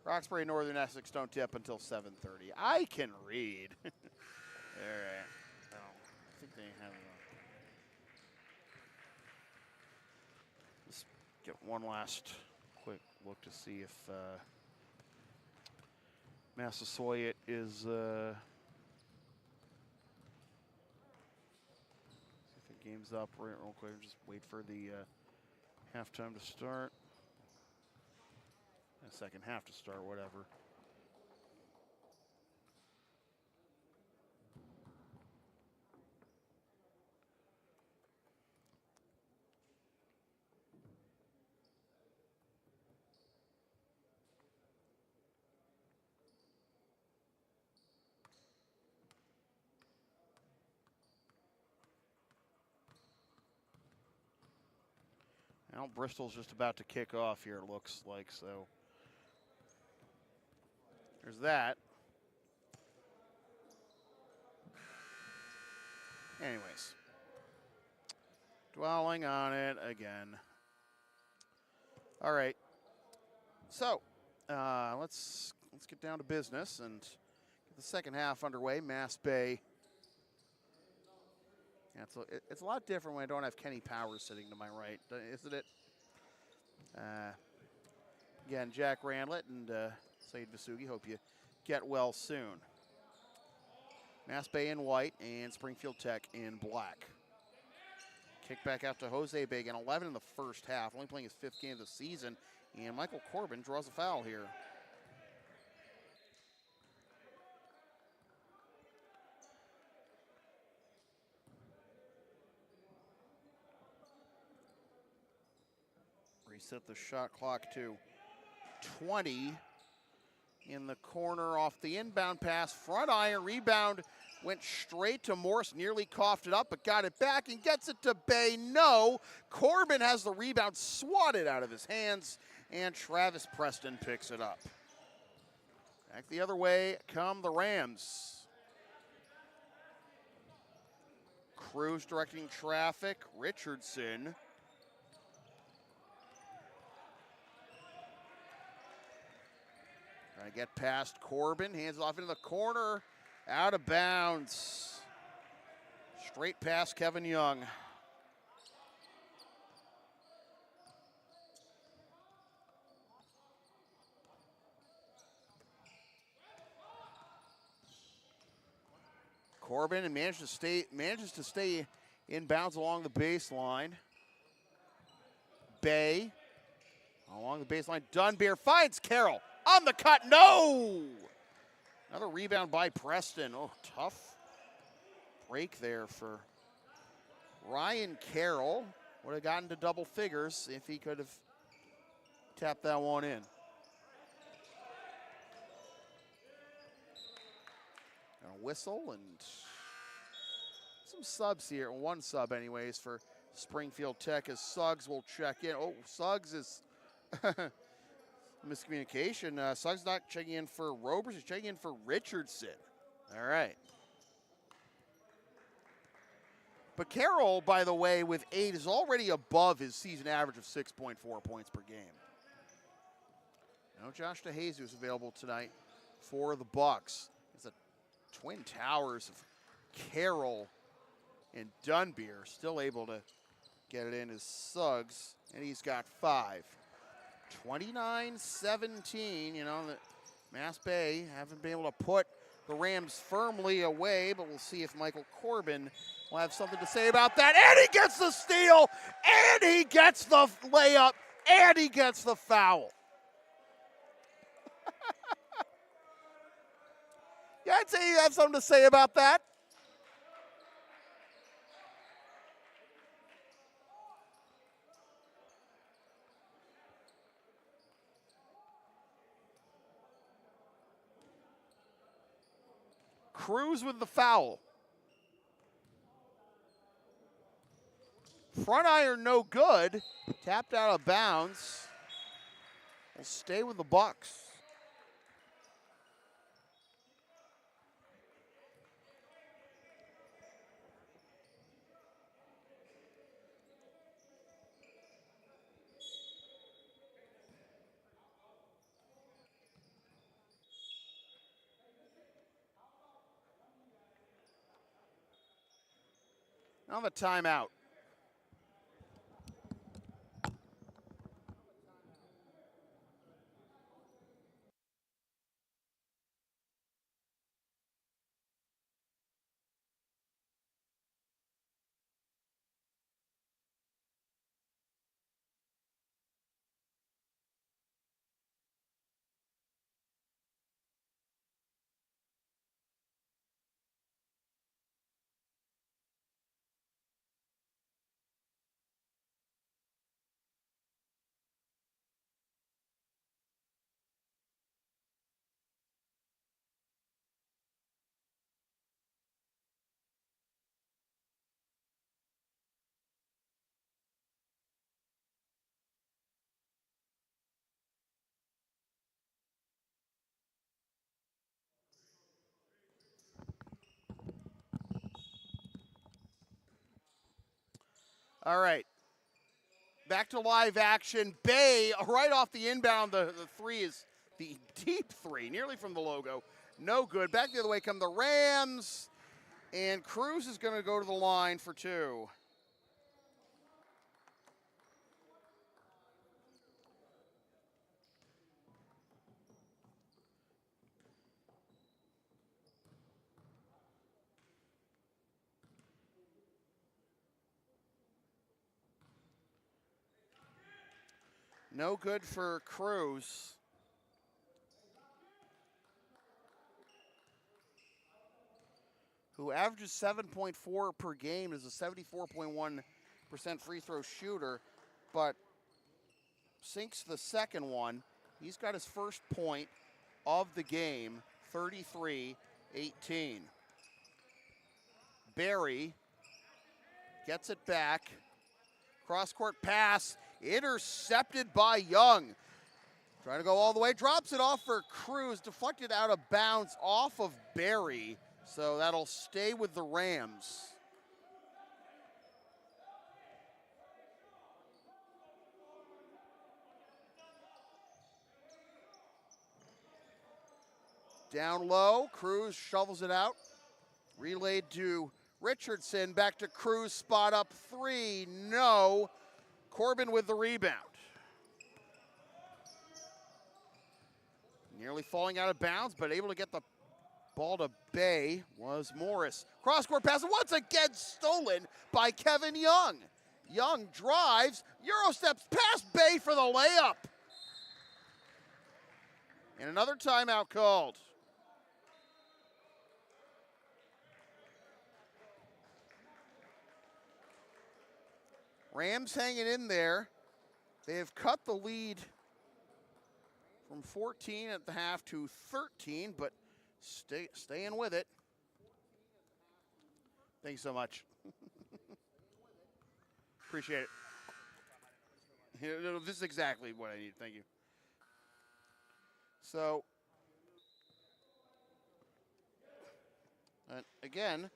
Roxbury, Northern Essex don't tip until 7:30. I can read. All right. I think they have Let's get one last quick look to see if Massasoit is see if the game's up real quick. Just wait for the halftime to start. Second half to start, whatever. Now Bristol's just about to kick off here, it looks like, so. There's that. Anyways, dwelling on it again. All right. So let's get down to business and get the second half underway. MassBay. Yeah, it's a lot different when I don't have Kenny Powers sitting to my right, isn't it? Again, Jack Randlett and Said Vasugi, hope you get well soon. MassBay in white and Springfield Tech in black. Kick back out to Jose Bay, again, 11 in the first half, only playing his 5th game of the season, and Michael Corbin draws a foul here. Reset the shot clock to 20. In the corner off the inbound pass, front iron, rebound went straight to Morse, nearly coughed it up, but got it back and gets it to Bay. No, Corbin has the rebound swatted out of his hands, and Travis Preston picks it up. Back the other way come the Rams. Cruz directing traffic, Richardson. Trying to get past Corbin, hands it off into the corner, out of bounds. Straight past Kevin Young. Corbin and manages to stay in bounds along the baseline. Bay along the baseline. Dunbar finds Carroll on the cut. No! Another rebound by Preston. Oh, tough break there for Ryan Carroll. Would have gotten to double figures if he could have tapped that one in. A whistle and some subs here. One sub anyways for Springfield Tech as Suggs will check in. Oh, Suggs is miscommunication. Suggs not checking in for Robers, he's checking in for Richardson. All right. But Carroll, by the way, with 8 is already above his season average of 6.4 points per game. No Josh DeJesus available tonight for the Bucks. It's a twin towers of Carroll and Dunbar still able to get it in as Suggs, and he's got 5. 29-17, you know, the MassBay haven't been able to put the Rams firmly away, but we'll see if Michael Corbin will have something to say about that. And he gets the steal, and he gets the layup, and he gets the foul. Yeah, I'd say you have something to say about that. Cruz with the foul. Front iron no good. Tapped out of bounds. Will stay with the Bucks. Now the timeout. All right. Back to live action. Bay right off the inbound. The three is the deep three, nearly from the logo. No good. Back the other way come the Rams. And Cruz is going to go to the line for two. No good for Cruz. Who averages 7.4 per game, is a 74.1% free throw shooter, but sinks the second one. He's got his first point of the game, 33-18. Barry gets it back. Cross-court pass, intercepted by Young. Trying to go all the way, drops it off for Cruz, deflected out of bounds off of Barry. So that'll stay with the Rams. Down low, Cruz shovels it out. Relayed to Richardson, back to Cruz, spot up three, no. Corbin with the rebound. Nearly falling out of bounds, but able to get the ball to Bay was Morris. Cross-court pass, once again stolen by Kevin Young. Young drives, Euro steps past Bay for the layup. And another timeout called. Rams hanging in there. They have cut the lead from 14 at the half to 13, but staying with it. Thanks so much. Appreciate it. This is exactly what I need. Thank you. So, again,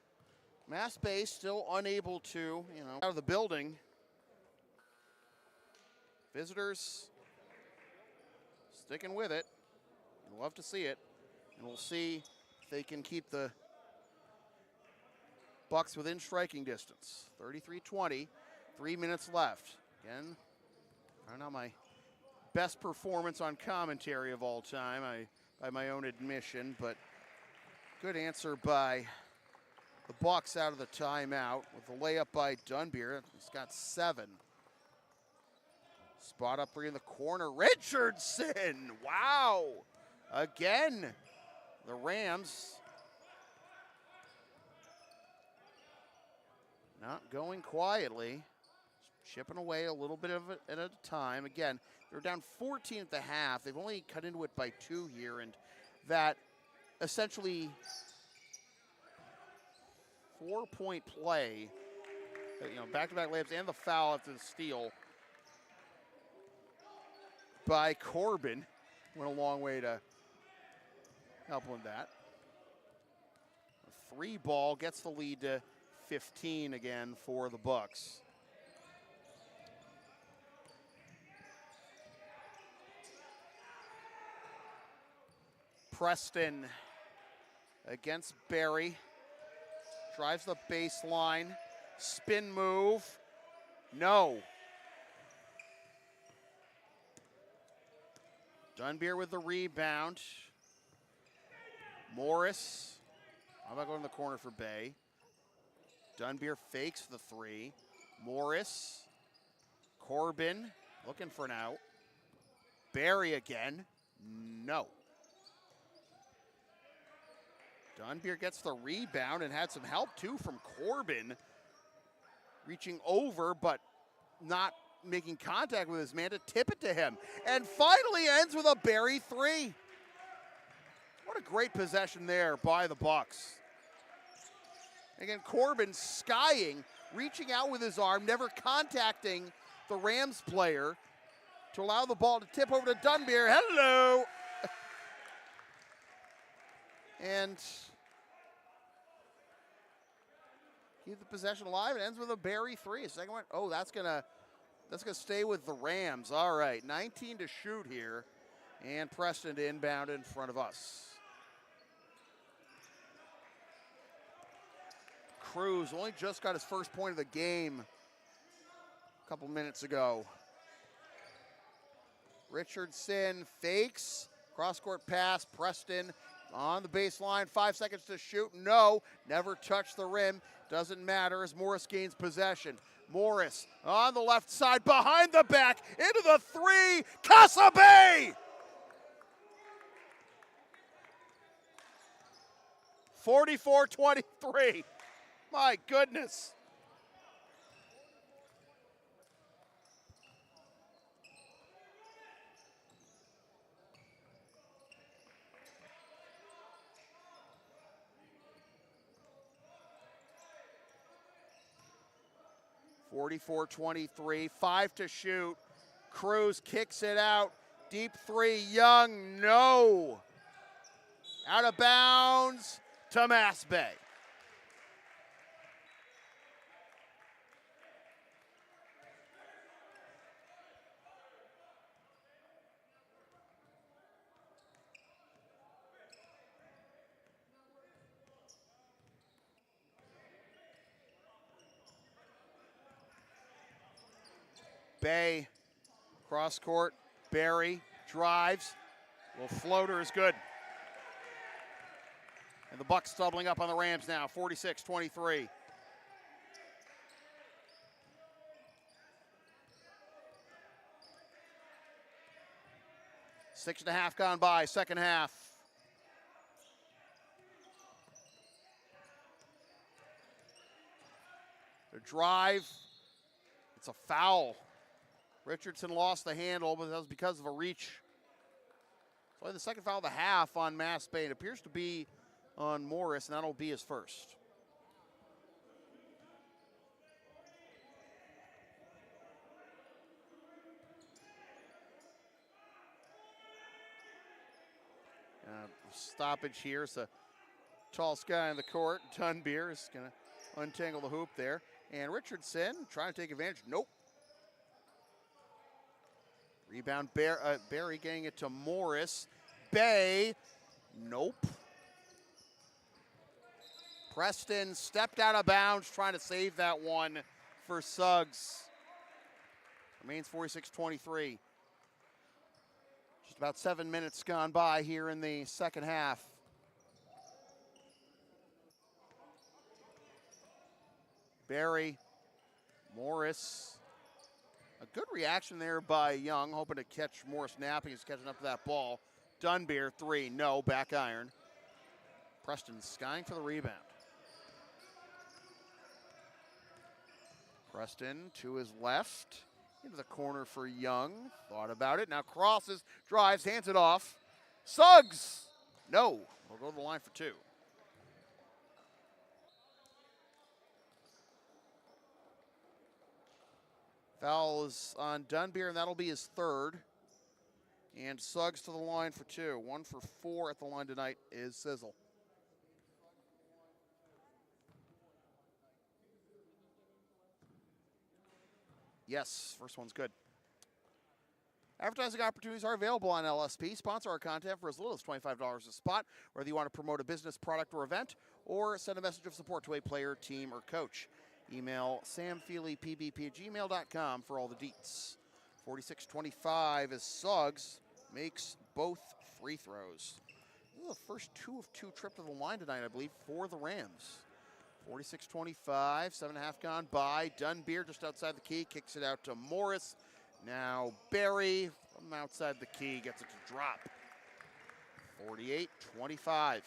MassBay still unable to, out of the building. Visitors sticking with it. We'll love to see it. And we'll see if they can keep the Bucks within striking distance. 33-20, 3 minutes left. Again, I don't know, my best performance on commentary of all time, by my own admission, but good answer by the Bucks out of the timeout with the layup by Dunbier. He's got 7. Spot up three in the corner. Richardson, wow. Again, the Rams not going quietly, chipping away a little bit of it at a time. Again, they're down 14 at the half. They've only cut into it by 2 here, and that essentially 4-point play, back-to-back layups and the foul after the steal by Corbin went a long way to help with that. A 3 ball gets the lead to 15 again for the Bucks. Preston against Barry. Drives the baseline. Spin move. No. Dunbier with the rebound. Morris. How about going to the corner for Bay? Dunbier fakes the 3. Morris. Corbin looking for an out. Barry again. No. Dunbier gets the rebound and had some help too from Corbin. Reaching over, but not making contact with his man to tip it to him. And finally ends with a Barry 3. What a great possession there by the Bucks. Again, Corbin skying, reaching out with his arm, never contacting the Rams player to allow the ball to tip over to Dunbier. Hello! And keep the possession alive. It ends with a Barry three. A second one. Oh, that's gonna stay with the Rams. All right, 19 to shoot here, and Preston to inbound in front of us. Cruz only just got his first point of the game a couple minutes ago. Richardson fakes, cross-court pass, Preston on the baseline, 5 seconds to shoot, no, never touched the rim, doesn't matter as Morris gains possession. Morris on the left side, behind the back, into the three, MassBay! 44-23, my goodness. (44-23), 5 to shoot. Cruz kicks it out. Deep three, Young, no. Out of bounds to MassBay. Bay, cross court, Barry drives, little floater is good. And the Bucks doubling up on the Rams now, 46-23. Six and a half gone by, second half. The drive, it's a foul. Richardson lost the handle, but that was because of a reach. So the second foul of the half on MassBay. It appears to be on Morris, and that'll be his first. Stoppage here. It's the tallest guy in the court. Dunbeer is going to untangle the hoop there. And Richardson trying to take advantage. Nope. Rebound, Barry getting it to Morris. Bay, nope. Preston stepped out of bounds, trying to save that one for Suggs. Remains 46-23. Just about 7 minutes gone by here in the second half. Barry, Morris. A good reaction there by Young, hoping to catch Morris napping. He's catching up to that ball. Dunbeer, three, no, back iron. Preston skying for the rebound. Preston to his left, into the corner for Young. Thought about it, now crosses, drives, hands it off. Suggs, no, we'll go to the line for two. Foul is on Dunbeer, and that'll be his third. And Suggs to the line for two. 1 for 4 at the line tonight is Sizzle. Yes, first one's good. Advertising opportunities are available on LSP. Sponsor our content for as little as $25 a spot, whether you want to promote a business, product, or event, or send a message of support to a player, team, or coach. Email samfeelypbp@gmail.com for all the deets. 46-25 as Suggs makes both free throws. This is the first 2 of 2 trip to the line tonight, I believe, for the Rams. 46-25, 7.5 gone by. Dunbeer just outside the key, kicks it out to Morris. Now Barry from outside the key gets it to drop. 48-25.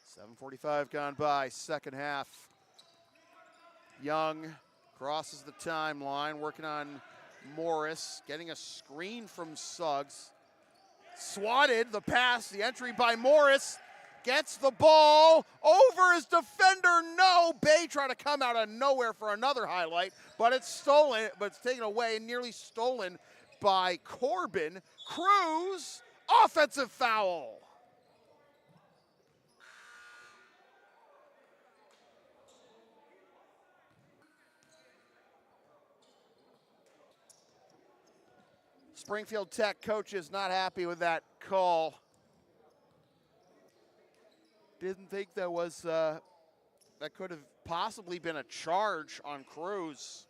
7:45 gone by, second half. Young crosses the timeline, working on Morris, getting a screen from Suggs. Swatted, the pass, the entry by Morris. Gets the ball over his defender, no. Bay trying to come out of nowhere for another highlight, but it's stolen, but it's taken away, nearly stolen by Corbin. Cruz, offensive foul. Springfield Tech coach is not happy with that call. Didn't think that was, that could have possibly been a charge on Cruz.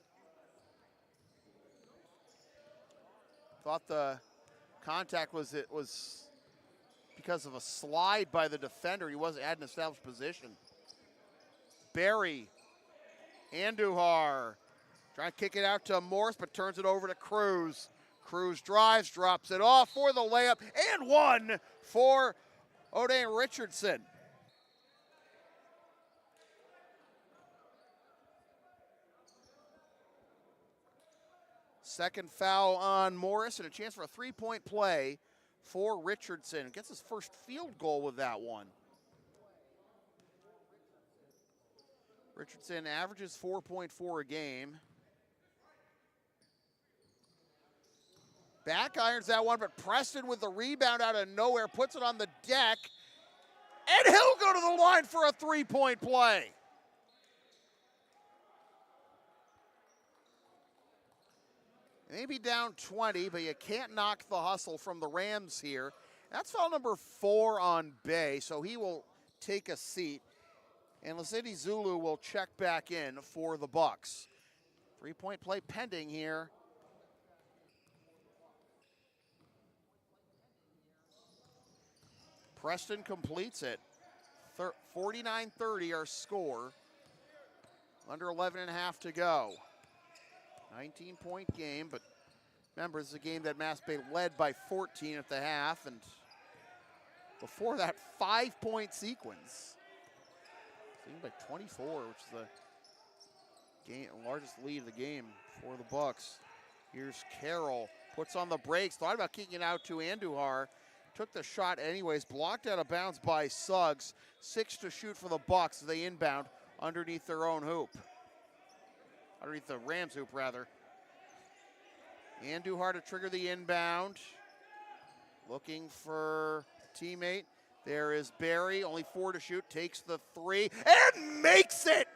Thought the contact was because of a slide by the defender. He wasn't at an established position. Barry, Andujar, trying to kick it out to Morris, but turns it over to Cruz. Cruz drives, drops it off for the layup, and one for O'Dane Richardson. Second foul on Morris and a chance for a three-point play for Richardson. Gets his first field goal with that one. Richardson averages 4.4 a game. Back irons that one, but Preston with the rebound out of nowhere, puts it on the deck, and he'll go to the line for a three-point play. Maybe down 20, but you can't knock the hustle from the Rams here. That's foul number 4 on Bay, so he will take a seat. And Lasidi Zulu will check back in for the Bucks. Three-point play pending here. Preston completes it. 49-30 our score. Under 11 and a half to go. 19-point game, but remember, this is a game that MassBay led by 14 at the half, and before that, 5-point sequence. Leading by 24, which is the largest lead of the game for the Bucks. Here's Carroll, puts on the brakes, thought about kicking it out to Andujar. Took the shot anyways, blocked out of bounds by Suggs. 6 to shoot for the Bucks as they inbound underneath their own hoop. Underneath the Rams hoop, rather. Andujar to trigger the inbound. Looking for a teammate. There is Barry, only 4 to shoot, takes the 3, and makes it!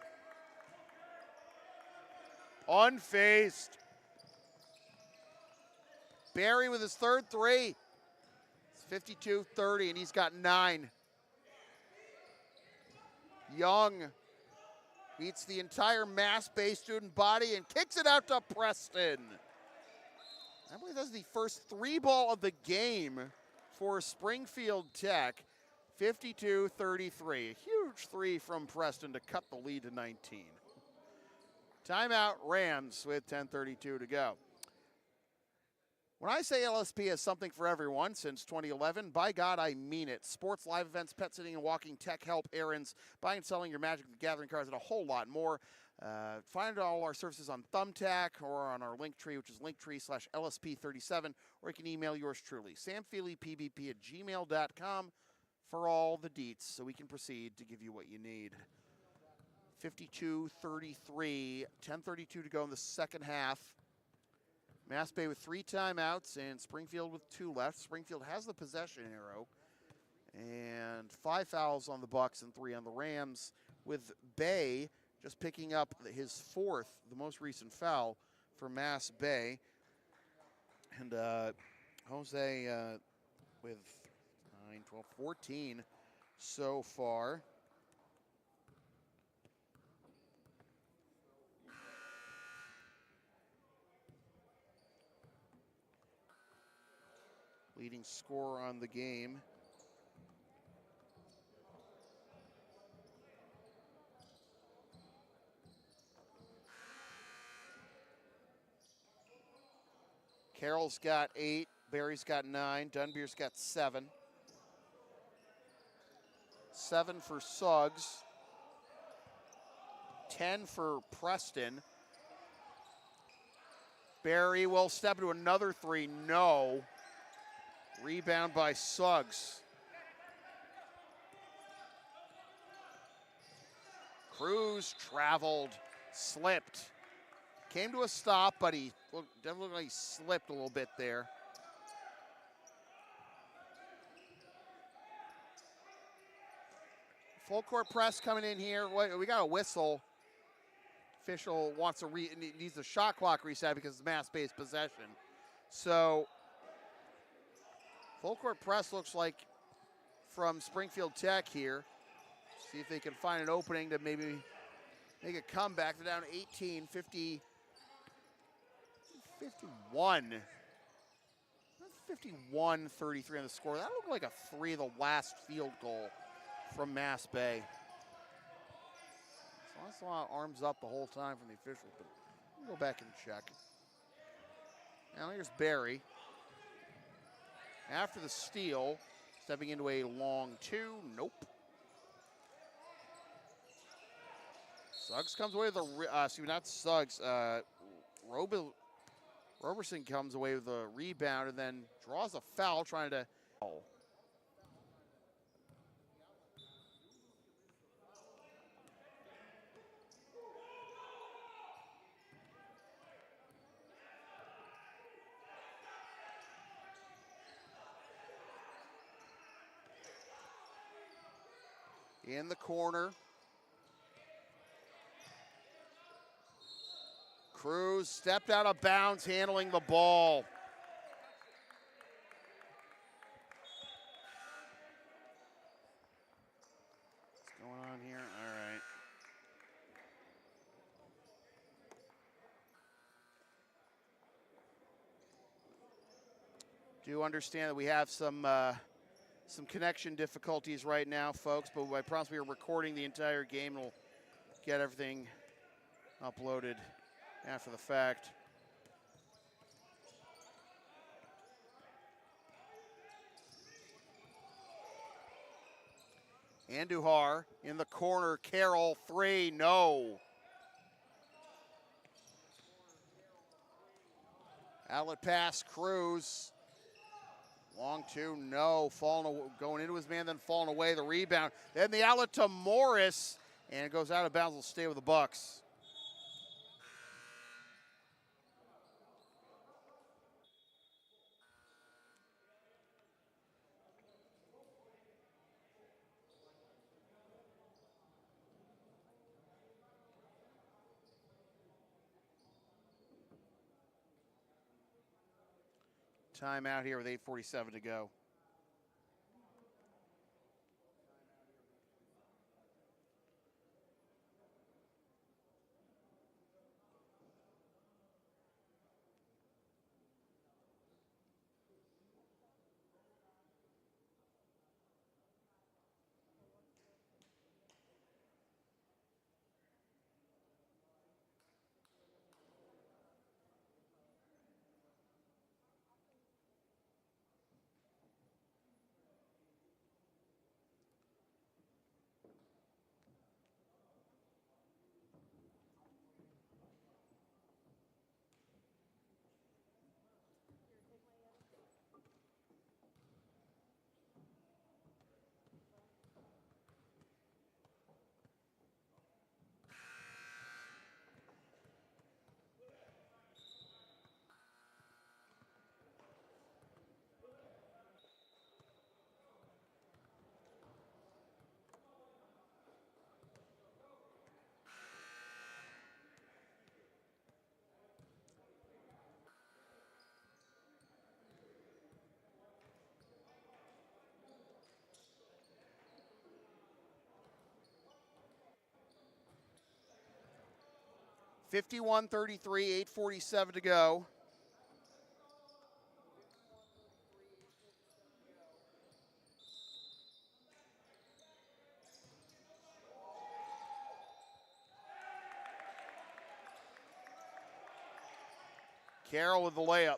Unfazed. Barry with his third 3. It's 52-30, and he's got 9. Young beats the entire MassBay student body and kicks it out to Preston. I believe that's the first 3-ball of the game for Springfield Tech. 52-33. A huge 3 from Preston to cut the lead to 19. Timeout Rams with 10:32 to go. When I say LSP has something for everyone since 2011, by God, I mean it. Sports, live events, pet sitting and walking, tech help, errands, buying and selling your Magic the Gathering cards, and a whole lot more. Find all our services on Thumbtack or on our Linktree, which is linktree/LSP37, or you can email yours truly, samfeelypbp@gmail.com, for all the deets so we can proceed to give you what you need. 52-33, 10:32 to go in the second half. MassBay with 3 timeouts and Springfield with 2 left. Springfield has the possession arrow. And 5 fouls on the Bucks and 3 on the Rams, with Bay just picking up his 4th, the most recent foul for MassBay. And Jose with 9, 12, 14 so far. Leading scorer on the game. Carroll's got 8, Barry's got 9, Dunbeer's got 7. 7 for Suggs. 10 for Preston. Barry will step into another 3, no. Rebound by Suggs. Cruz traveled, slipped. Came to a stop, but he definitely slipped a little bit there. Full court press coming in here. We got a whistle. Official wants needs a shot clock reset because it's MassBay's possession. So Full court press looks like from Springfield Tech here. See if they can find an opening to maybe make a comeback. They're down 18, 50, 51. 51-33 on the score. That looked like a three, the last field goal from MassBay. So I saw arms up the whole time from the official, but we'll go back and check. Now here's Barry. After the steal, stepping into a long two. Nope. Suggs comes away with a, not Suggs, Roberson comes away with a rebound and then draws a foul trying to. In the corner. Cruz stepped out of bounds, handling the ball. What's going on here? All right. Do understand that we have some connection difficulties right now, folks, but I promise we are recording the entire game and we'll get everything uploaded after the fact. Andujar in the corner, Carroll, three, no. Outlet pass, Cruz. Long two, no. Going into his man, then falling away. The rebound. Then the outlet to Morris, and it goes out of bounds. Will stay with the Bucks. Timeout here with 8:47 to go. (51-33), 8:47 to go. Carroll with the layup.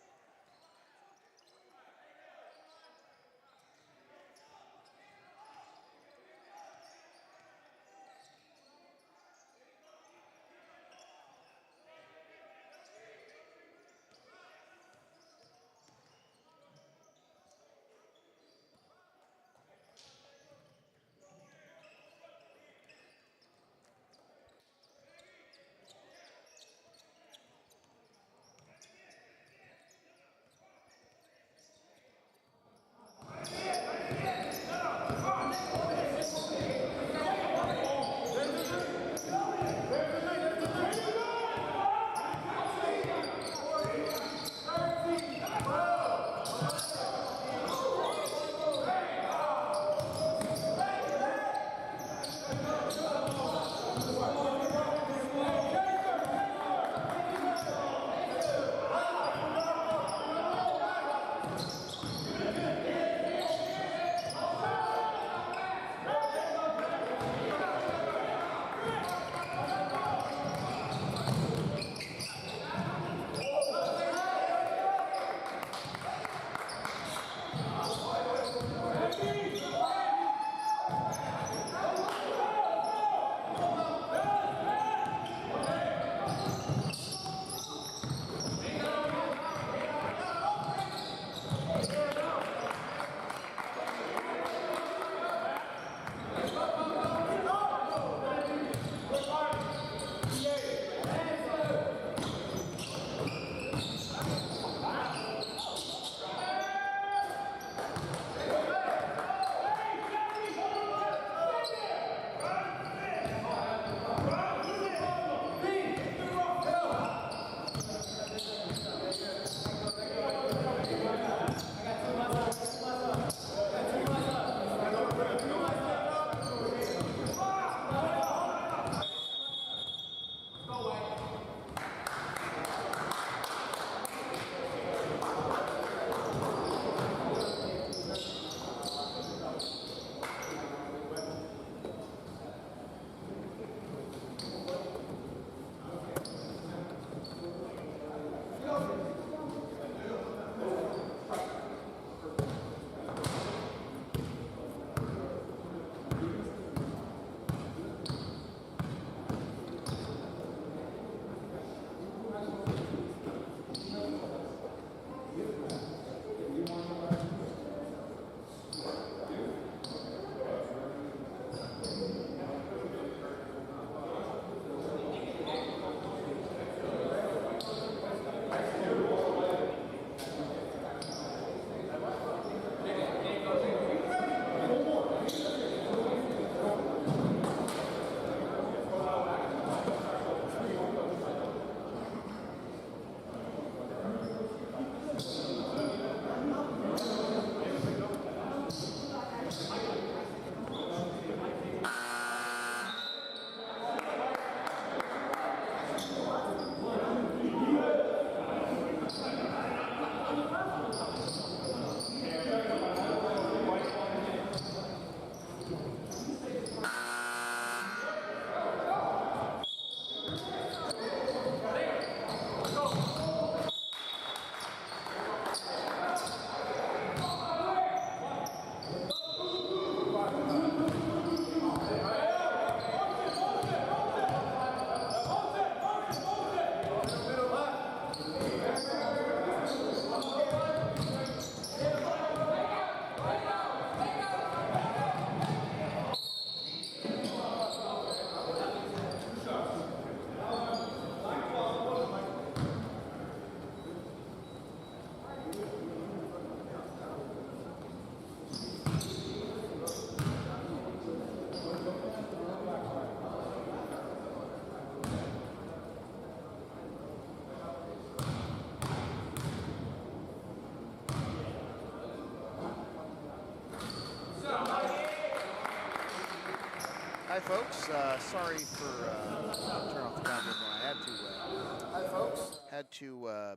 folks. Sorry for turn off the camera when I had to. Hi, folks. Had to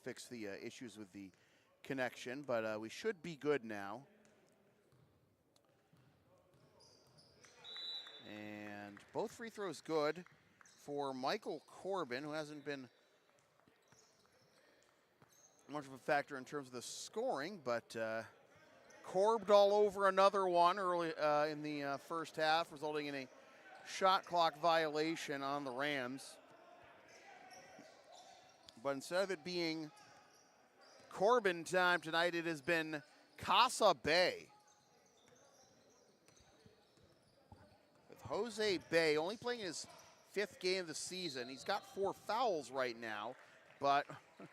fix the issues with the connection, but we should be good now. And both free throws good for Michael Corbin, who hasn't been much of a factor in terms of the scoring, but Corbed all over another one early in the first half, resulting in a shot clock violation on the Rams. But instead of it being Corbin time tonight, it has been Casa Bay. With Jose Bay only playing his 5th game of the season. He's got 4 fouls right now, but he's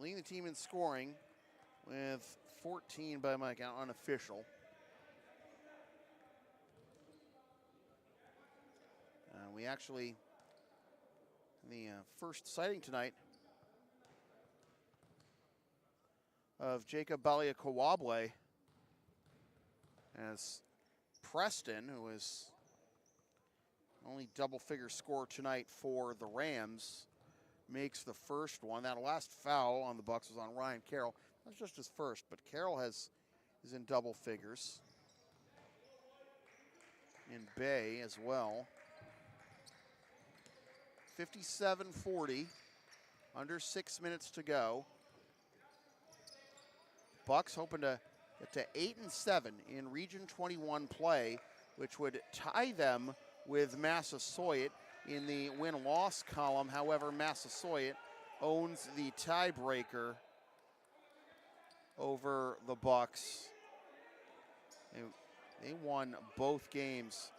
leading the team in scoring with 14 by my count, unofficial. We actually, in the first sighting tonight of Jacob Balia-Kawable, as Preston, who is only double-figure score tonight for the Rams, makes the first one. That last foul on the Bucs was on Ryan Carroll. That's just his first, but Carroll is in double figures. In Bay as well. 57-40, under 6 minutes to go. Bucs hoping to get to 8-7 in Region 21 play, which would tie them with Massasoit in the win-loss column. However, Massasoit owns the tiebreaker over the Bucs. They won both games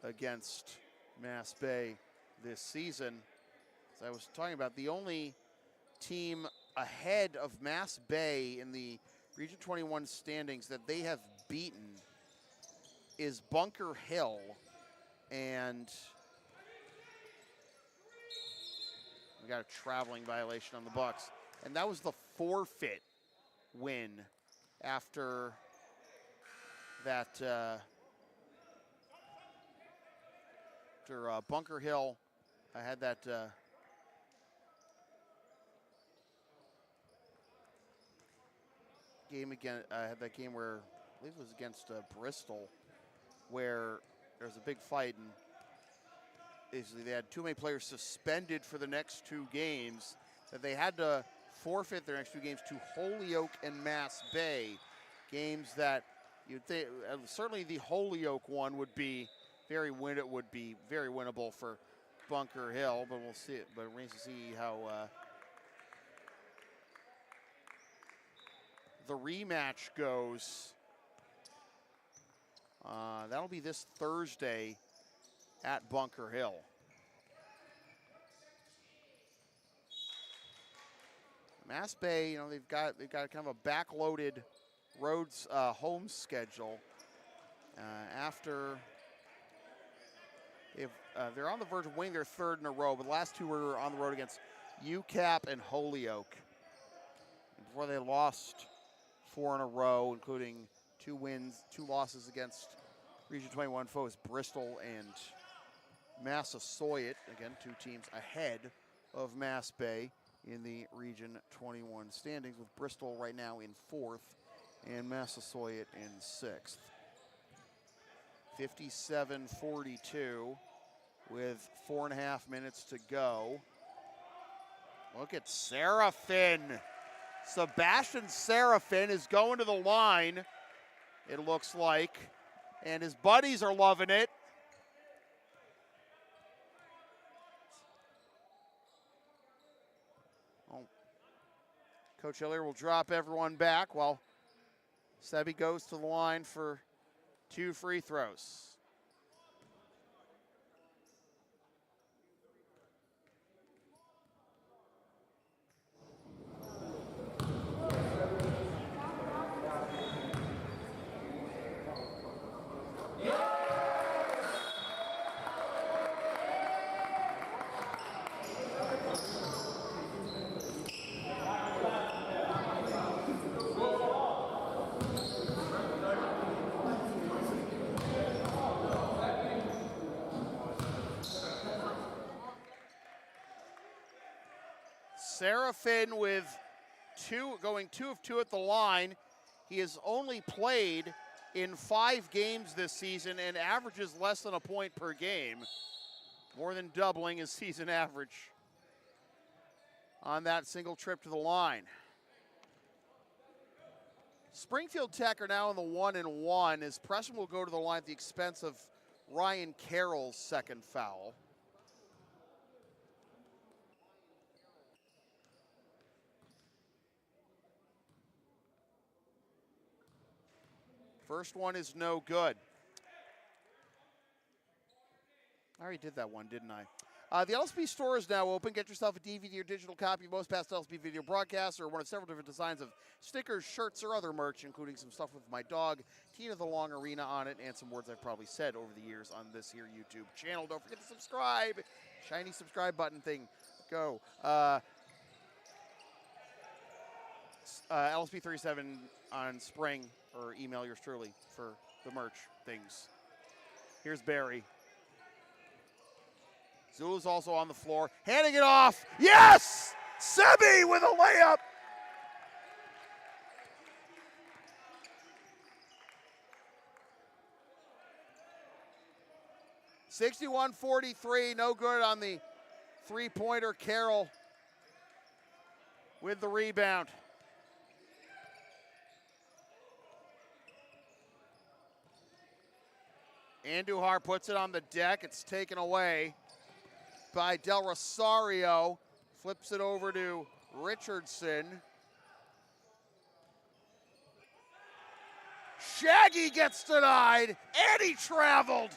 against MassBay this season. As I was talking about, the only team ahead of MassBay in the Region 21 standings that they have beaten is Bunker Hill, and we got a traveling violation on the Bucs, and that was the forfeit win after that. After Bunker Hill had that game again. Had that game where I believe it was against Bristol, where there was a big fight, and basically they had too many players suspended for the next 2 games that they had to forfeit their next 2 games to Holyoke and MassBay. Games that you'd think certainly the Holyoke one would be very winnable for Bunker Hill, but we'll see it. But it remains to see how the rematch goes. That'll be this Thursday at Bunker Hill. MassBay, you know, they've got kind of a backloaded roads home schedule after. They're on the verge of winning their 3rd in a row, but the last 2 were on the road against UCAP and Holyoke. Before they lost 4 in a row, including 2 losses against Region 21 foes Bristol and Massasoit. Again, 2 teams ahead of MassBay in the Region 21 standings, with Bristol right now in 4th and Massasoit in 6th. 57-42 with 4.5 minutes to go. Look at Seraphin. Sebastian Seraphin is going to the line, it looks like, and his buddies are loving it. Coach Hillier will drop everyone back while Sebi goes to the line for 2 free throws. Serafin with going 2 of 2 at the line. He has only played in 5 games this season and averages less than a point per game, more than doubling his season average on that single trip to the line. Springfield Tech are now in the 1-1 as Preston will go to the line at the expense of Ryan Carroll's second foul. First one is no good. I already did that one, didn't I? The LSP store is now open. Get yourself a DVD or digital copy of most past LSP video broadcasts or one of several different designs of stickers, shirts, or other merch, including some stuff with my dog, Tina the Long Arena on it, and some words I've probably said over the years on this here YouTube channel. Don't forget to subscribe. Shiny subscribe button thing. Go. LSP37 on Spring, or email yours truly for the merch things. Here's Barry. Zulu's also on the floor, handing it off. Yes! Sebi with a layup. (61-43), no good on the three-pointer. Carroll with the rebound. Andujar puts it on the deck. It's taken away by Del Rosario. Flips it over to Richardson. Shaggy gets denied, and he traveled.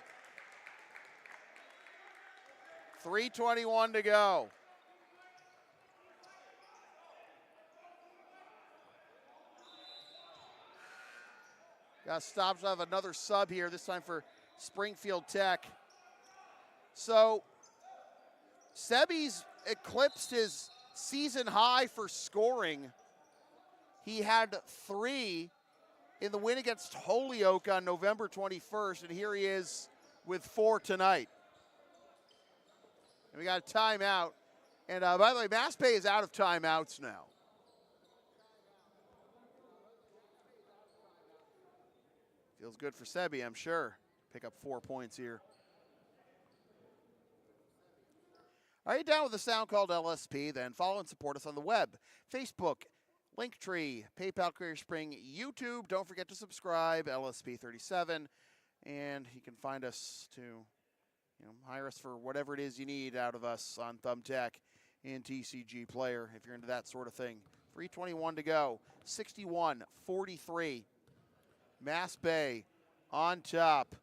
3:21 to go. Got stopped off another sub here, this time for Springfield Tech. So Sebi's eclipsed his season high for scoring. He had 3 in the win against Holyoke on November 21st, and here he is with 4 tonight. And we got a timeout. And by the way, MassBay is out of timeouts now. Feels good for Sebi, I'm sure. Pick up 4 points here. Are you down with a sound called LSP? Then follow and support us on the web, Facebook, Linktree, PayPal, Career Spring, YouTube. Don't forget to subscribe, LSP37. And you can find us to hire us for whatever it is you need out of us on Thumbtack and TCG Player, if you're into that sort of thing. 3:21 to go. 61-43. MassBay on top.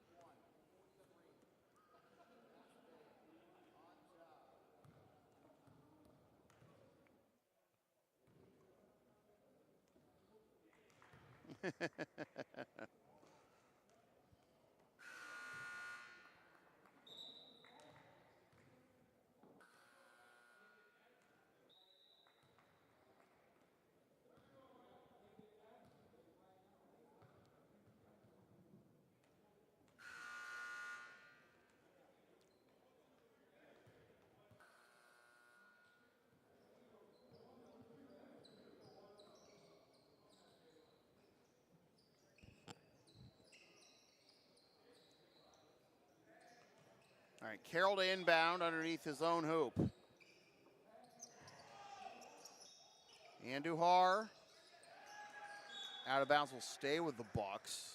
All right, Carroll to inbound underneath his own hoop. Andujar out of bounds will stay with the Bucks.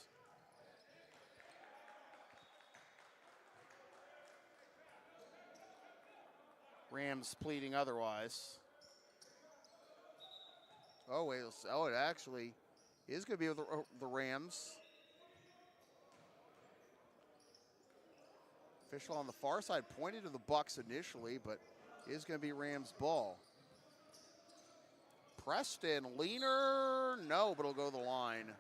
Rams pleading otherwise. Oh, wait. Oh, it actually is going to be with the Rams. Official on the far side pointed to the Bucks initially, but is going to be Rams ball. Preston, leaner, no, but it'll go to the line.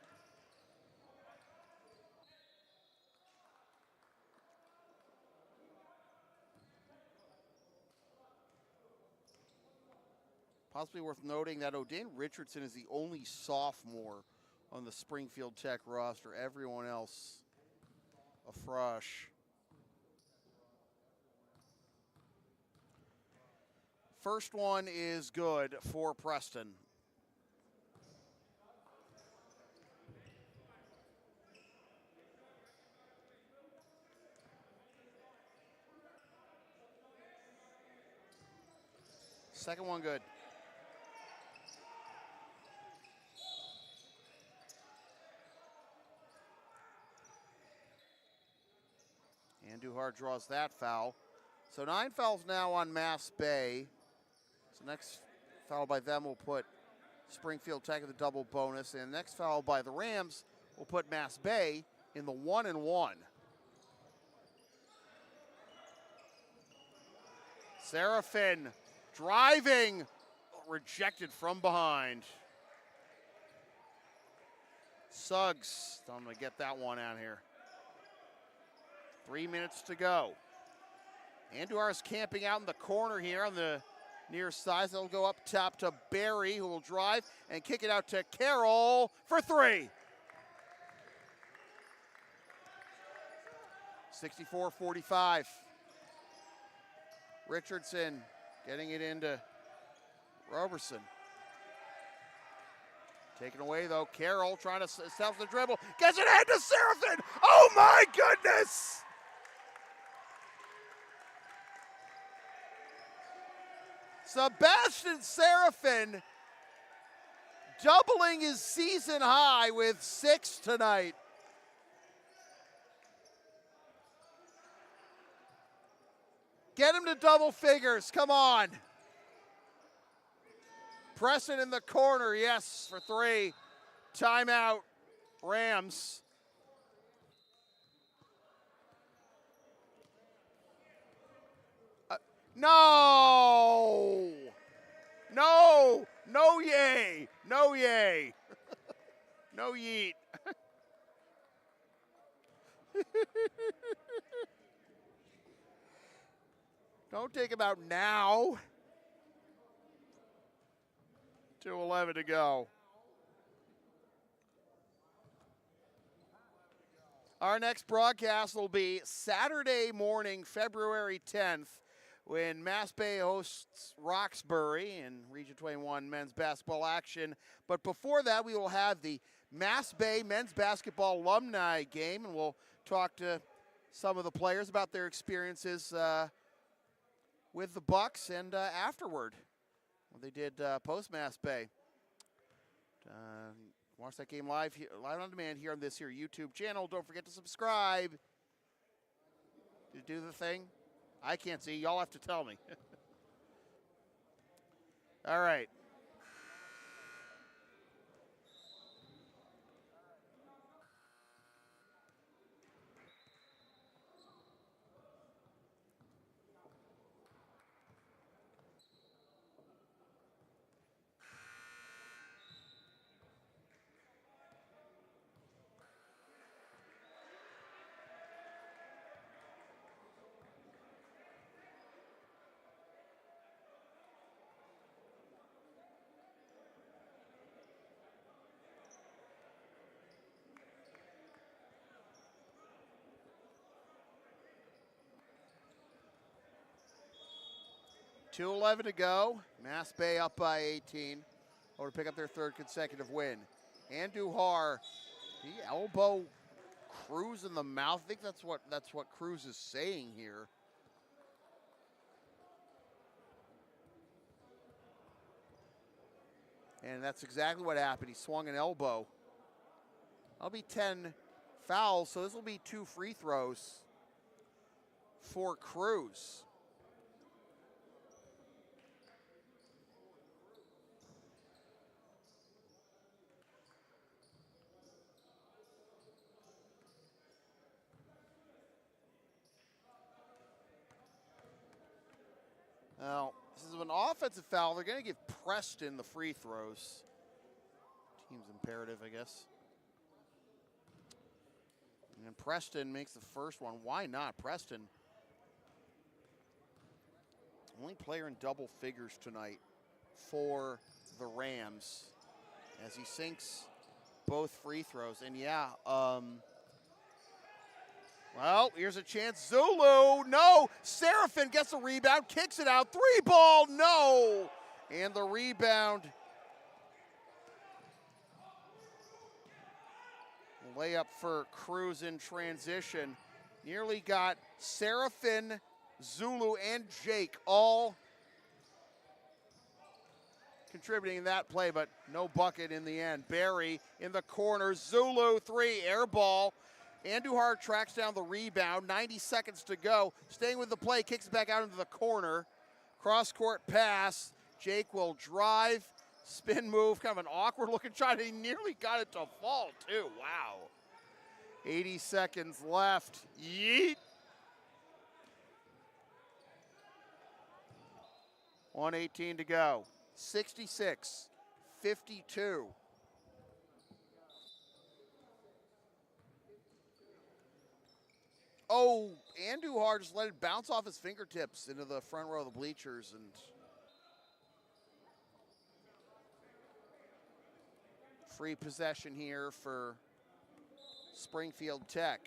Possibly worth noting that O'Dane Richardson is the only sophomore on the Springfield Tech roster. Everyone else a fresh. First one is good for Preston. Second one good. Andujar draws that foul. So 9 fouls now on MassBay. So next foul by them will put Springfield Tech in the double bonus. And next foul by the Rams will put MassBay in the 1-1. Seraphin driving, rejected from behind. Suggs, I'm going to get that one out here. 3 minutes to go. Andujar is camping out in the corner here on the near side. They'll go up top to Barry, who will drive and kick it out to Carroll for 3. 64-45. Richardson getting it into Roberson. Taken away though, Carroll trying to self the dribble. Gets it ahead to Seraphin. Oh my goodness! Sebastian Seraphin doubling his season high with 6 tonight. Get him to double figures, come on. Preston in the corner, yes, for 3. Timeout, Rams. No! No! No yay! No yay! No yeet. Don't take him out now. 2:11 to go. Our next broadcast will be Saturday morning, February 10th, when MassBay hosts Roxbury in Region 21 men's basketball action. But before that, we will have the MassBay men's basketball alumni game, and we'll talk to some of the players about their experiences with the Bucks and afterward, what they did post MassBay. Watch that game live on demand here on this here YouTube channel. Don't forget to subscribe. Did you do the thing? I can't see. Y'all have to tell me. All right. .211 to go. MassBay up by 18. Or to pick up their 3rd consecutive win. Andujar, he elbow Cruz in the mouth. I think that's what Cruz is saying here. And that's exactly what happened. He swung an elbow. That'll be 10 fouls, so this will be 2 free throws for Cruz. Now, this is an offensive foul. They're going to give Preston the free throws. Team's imperative, I guess. And Preston makes the first one. Why not? Preston, only player in double figures tonight for the Rams as he sinks both free throws. And yeah, Well, here's a chance. Zulu, no. Seraphin gets the rebound, kicks it out. 3-ball, no. And the rebound. Layup for Cruz in transition. Nearly got Seraphin, Zulu, and Jake all contributing in that play, but no bucket in the end. Barry in the corner. Zulu, 3, air ball. Andujar tracks down the rebound. 90 seconds to go. Staying with the play, kicks it back out into the corner. Cross-court pass. Jake will drive. Spin move, kind of an awkward looking shot. He nearly got it to fall too, wow. 80 seconds left, yeet. 1:18 to go, 66-52. Oh, Andujar just let it bounce off his fingertips into the front row of the bleachers, and free possession here for Springfield Tech.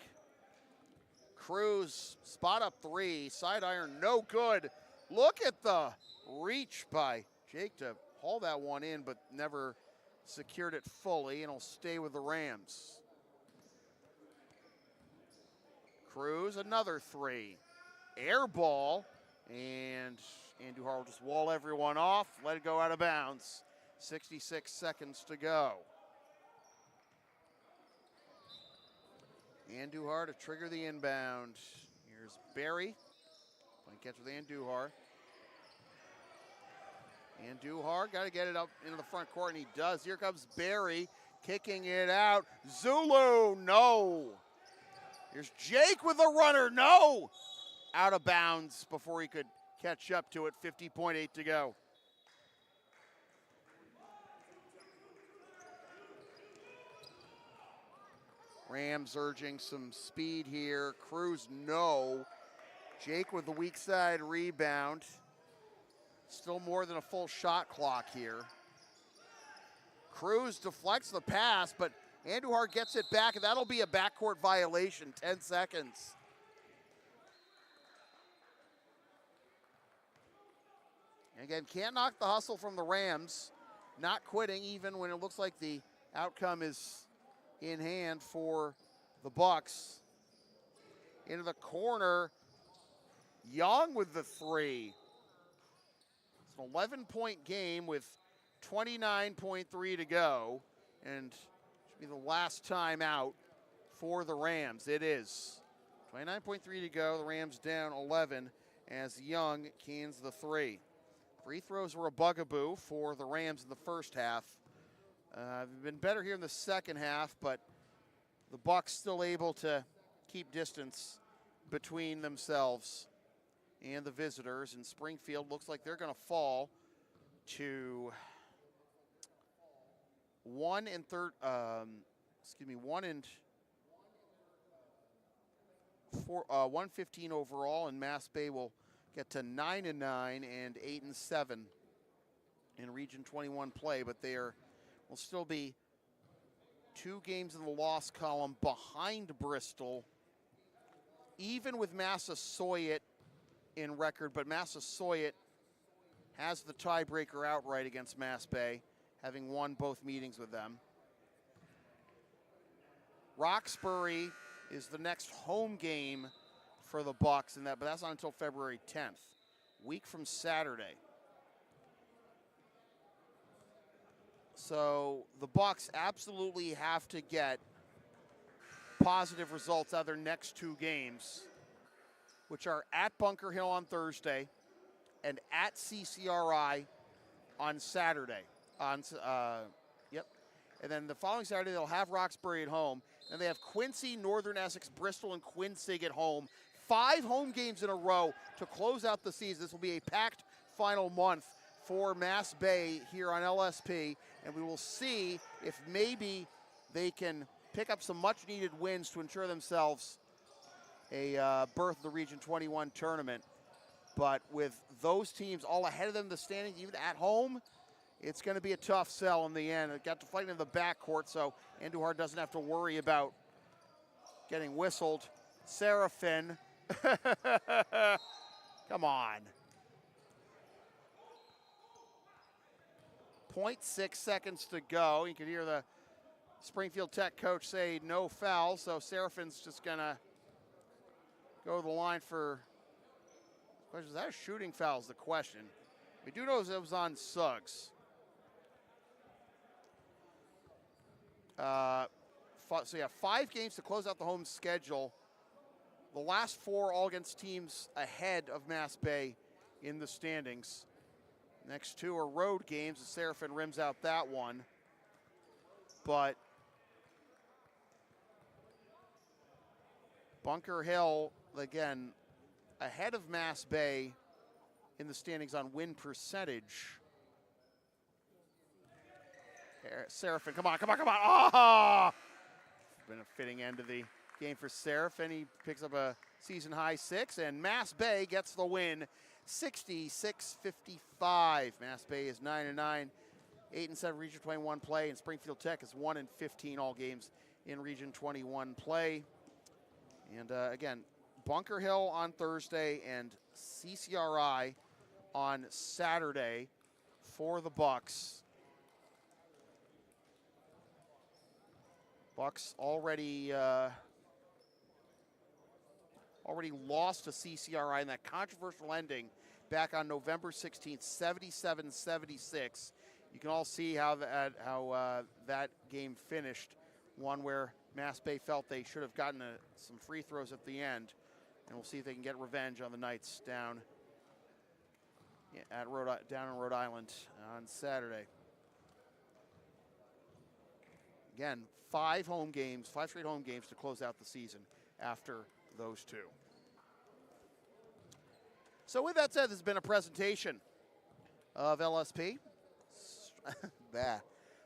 Cruz, spot up 3, side iron, no good. Look at the reach by Jake to haul that one in, but never secured it fully, and he'll stay with the Rams. Cruz, another 3. Air ball, and Andujar will just wall everyone off, let it go out of bounds. 66 seconds to go. Andujar to trigger the inbound. Here's Barry. Playing catch with Andujar. Andujar got to get it up into the front court, and he does. Here comes Barry kicking it out. Zulu, no. Here's Jake with a runner, no. Out of bounds before he could catch up to it. 50.8 to go. Rams urging some speed here. Cruz, no. Jake with the weak side rebound. Still more than a full shot clock here. Cruz deflects the pass, but Andujar gets it back, and that'll be a backcourt violation. 10 seconds. Again, can't knock the hustle from the Rams. Not quitting even when it looks like the outcome is in hand for the Bucks. Into the corner, Young with the 3. It's an 11-point game with 29.3 to go, and should be the last time out for the Rams. It is. 29.3 to go, the Rams down 11 as Young cans the 3. Free throws were a bugaboo for the Rams in the first half. They've been better here in the second half, but the Bucks still able to keep distance between themselves and the visitors. And Springfield looks like they're going to fall to 115 overall, and MassBay will get to 9-9 and 8-7 in Region 21 play, but will still be 2 games in the loss column behind Bristol, even with Massasoit in record, but Massasoit has the tiebreaker outright against MassBay, having won both meetings with them. Roxbury is the next home game for the Bucks, but that's not until February 10th, week from Saturday. So the Bucks absolutely have to get positive results out of their next 2 games, which are at Bunker Hill on Thursday and at CCRI on Saturday. And then the following Saturday they'll have Roxbury at home. And they have Quincy, Northern Essex, Bristol, and Quincy at home. 5 home games in a row to close out the season. This will be a packed final month for MassBay here on LSP, and we will see if maybe they can pick up some much-needed wins to ensure themselves a berth in the Region 21 tournament. But with those teams all ahead of them in the standings, even at home, it's going to be a tough sell in the end. It got to fight in the backcourt, so Andujar doesn't have to worry about getting whistled Seraphin. Come on. 0.6 seconds to go. You can hear the Springfield Tech coach say no foul, so Seraphin's just going to go to the line for, is that a shooting foul is the question. We do know it was on Suggs. So yeah, 5 games to close out the home schedule. The last 4 all against teams ahead of MassBay in the standings. Next 2 are road games, as Seraphin rims out that one. But Bunker Hill, again, ahead of MassBay in the standings on win percentage. Seraphin, come on. Oh! Been a fitting end to the game for Seraphin. He picks up a season-high 6, and MassBay gets the win, 66-55. MassBay is 9-9, 8-7 Region 21 play, and Springfield Tech is 1-15 all games in Region 21 play. And again, Bunker Hill on Thursday and CCRI on Saturday for the Bucks. Bucks already lost to CCRI in that controversial ending back on November 16th, 77-76. You can all see how that game finished. One where MassBay felt they should have gotten some free throws at the end, and we'll see if they can get revenge on the Knights down in Rhode Island on Saturday. Again, 5 straight home games to close out the season after those 2. So with that said, this has been a presentation of LSP.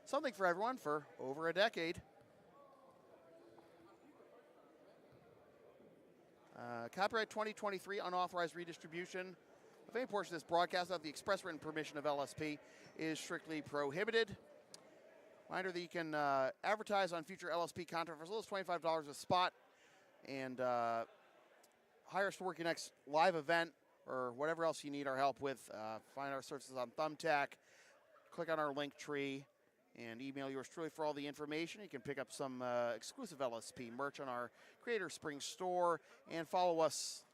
Something for everyone for over a decade. Copyright 2023, unauthorized redistribution of any portion of this broadcast without the express written permission of LSP is strictly prohibited. Reminder that you can advertise on future LSP content for as little as $25 a spot, and hire us to work your next live event or whatever else you need our help with. Find our services on Thumbtack, click on our link tree, and email yours truly for all the information. You can pick up some exclusive LSP merch on our Creator Spring store, and follow us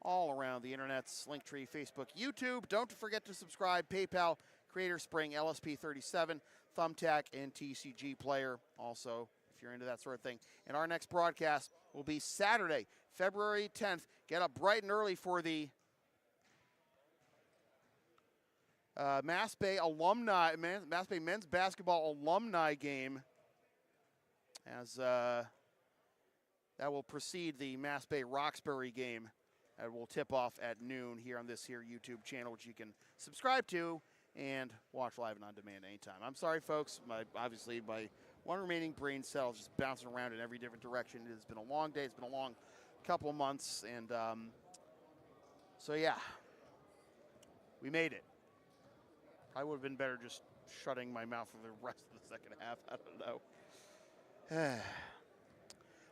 all around the internet's Linktree, Facebook, YouTube. Don't forget to subscribe. PayPal, Creator Spring, LSP37, Thumbtack, and TCG Player. Also, if you're into that sort of thing. And our next broadcast will be Saturday, February 10th. Get up bright and early for the MassBay men's basketball alumni game, as that will precede the MassBay Roxbury game. That will tip off at noon here on this here YouTube channel, which you can subscribe to and watch live and on demand anytime. I'm sorry, folks. Obviously, my one remaining brain cell is just bouncing around in every different direction. It has been a long day. It's been a long couple of months. And so, yeah, we made it. I would have been better just shutting my mouth for the rest of the second half. I don't know.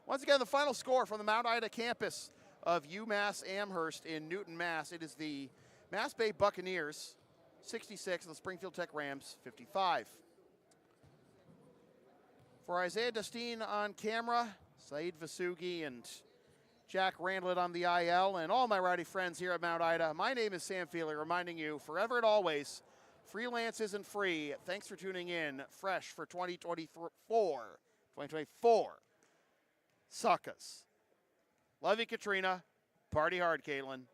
Once again, the final score from the Mount Ida campus of UMass Amherst in Newton, Mass. It is the MassBay Buccaneers, 66, and the Springfield Tech Rams, 55. For Isaiah Destine on camera, Saeed Vasugi and Jack Randlett on the IL, and all my rowdy friends here at Mount Ida, my name is Sam Feely, reminding you forever and always, freelance isn't free. Thanks for tuning in. Fresh for 2024. Suck us. Love you, Katrina. Party hard, Caitlin.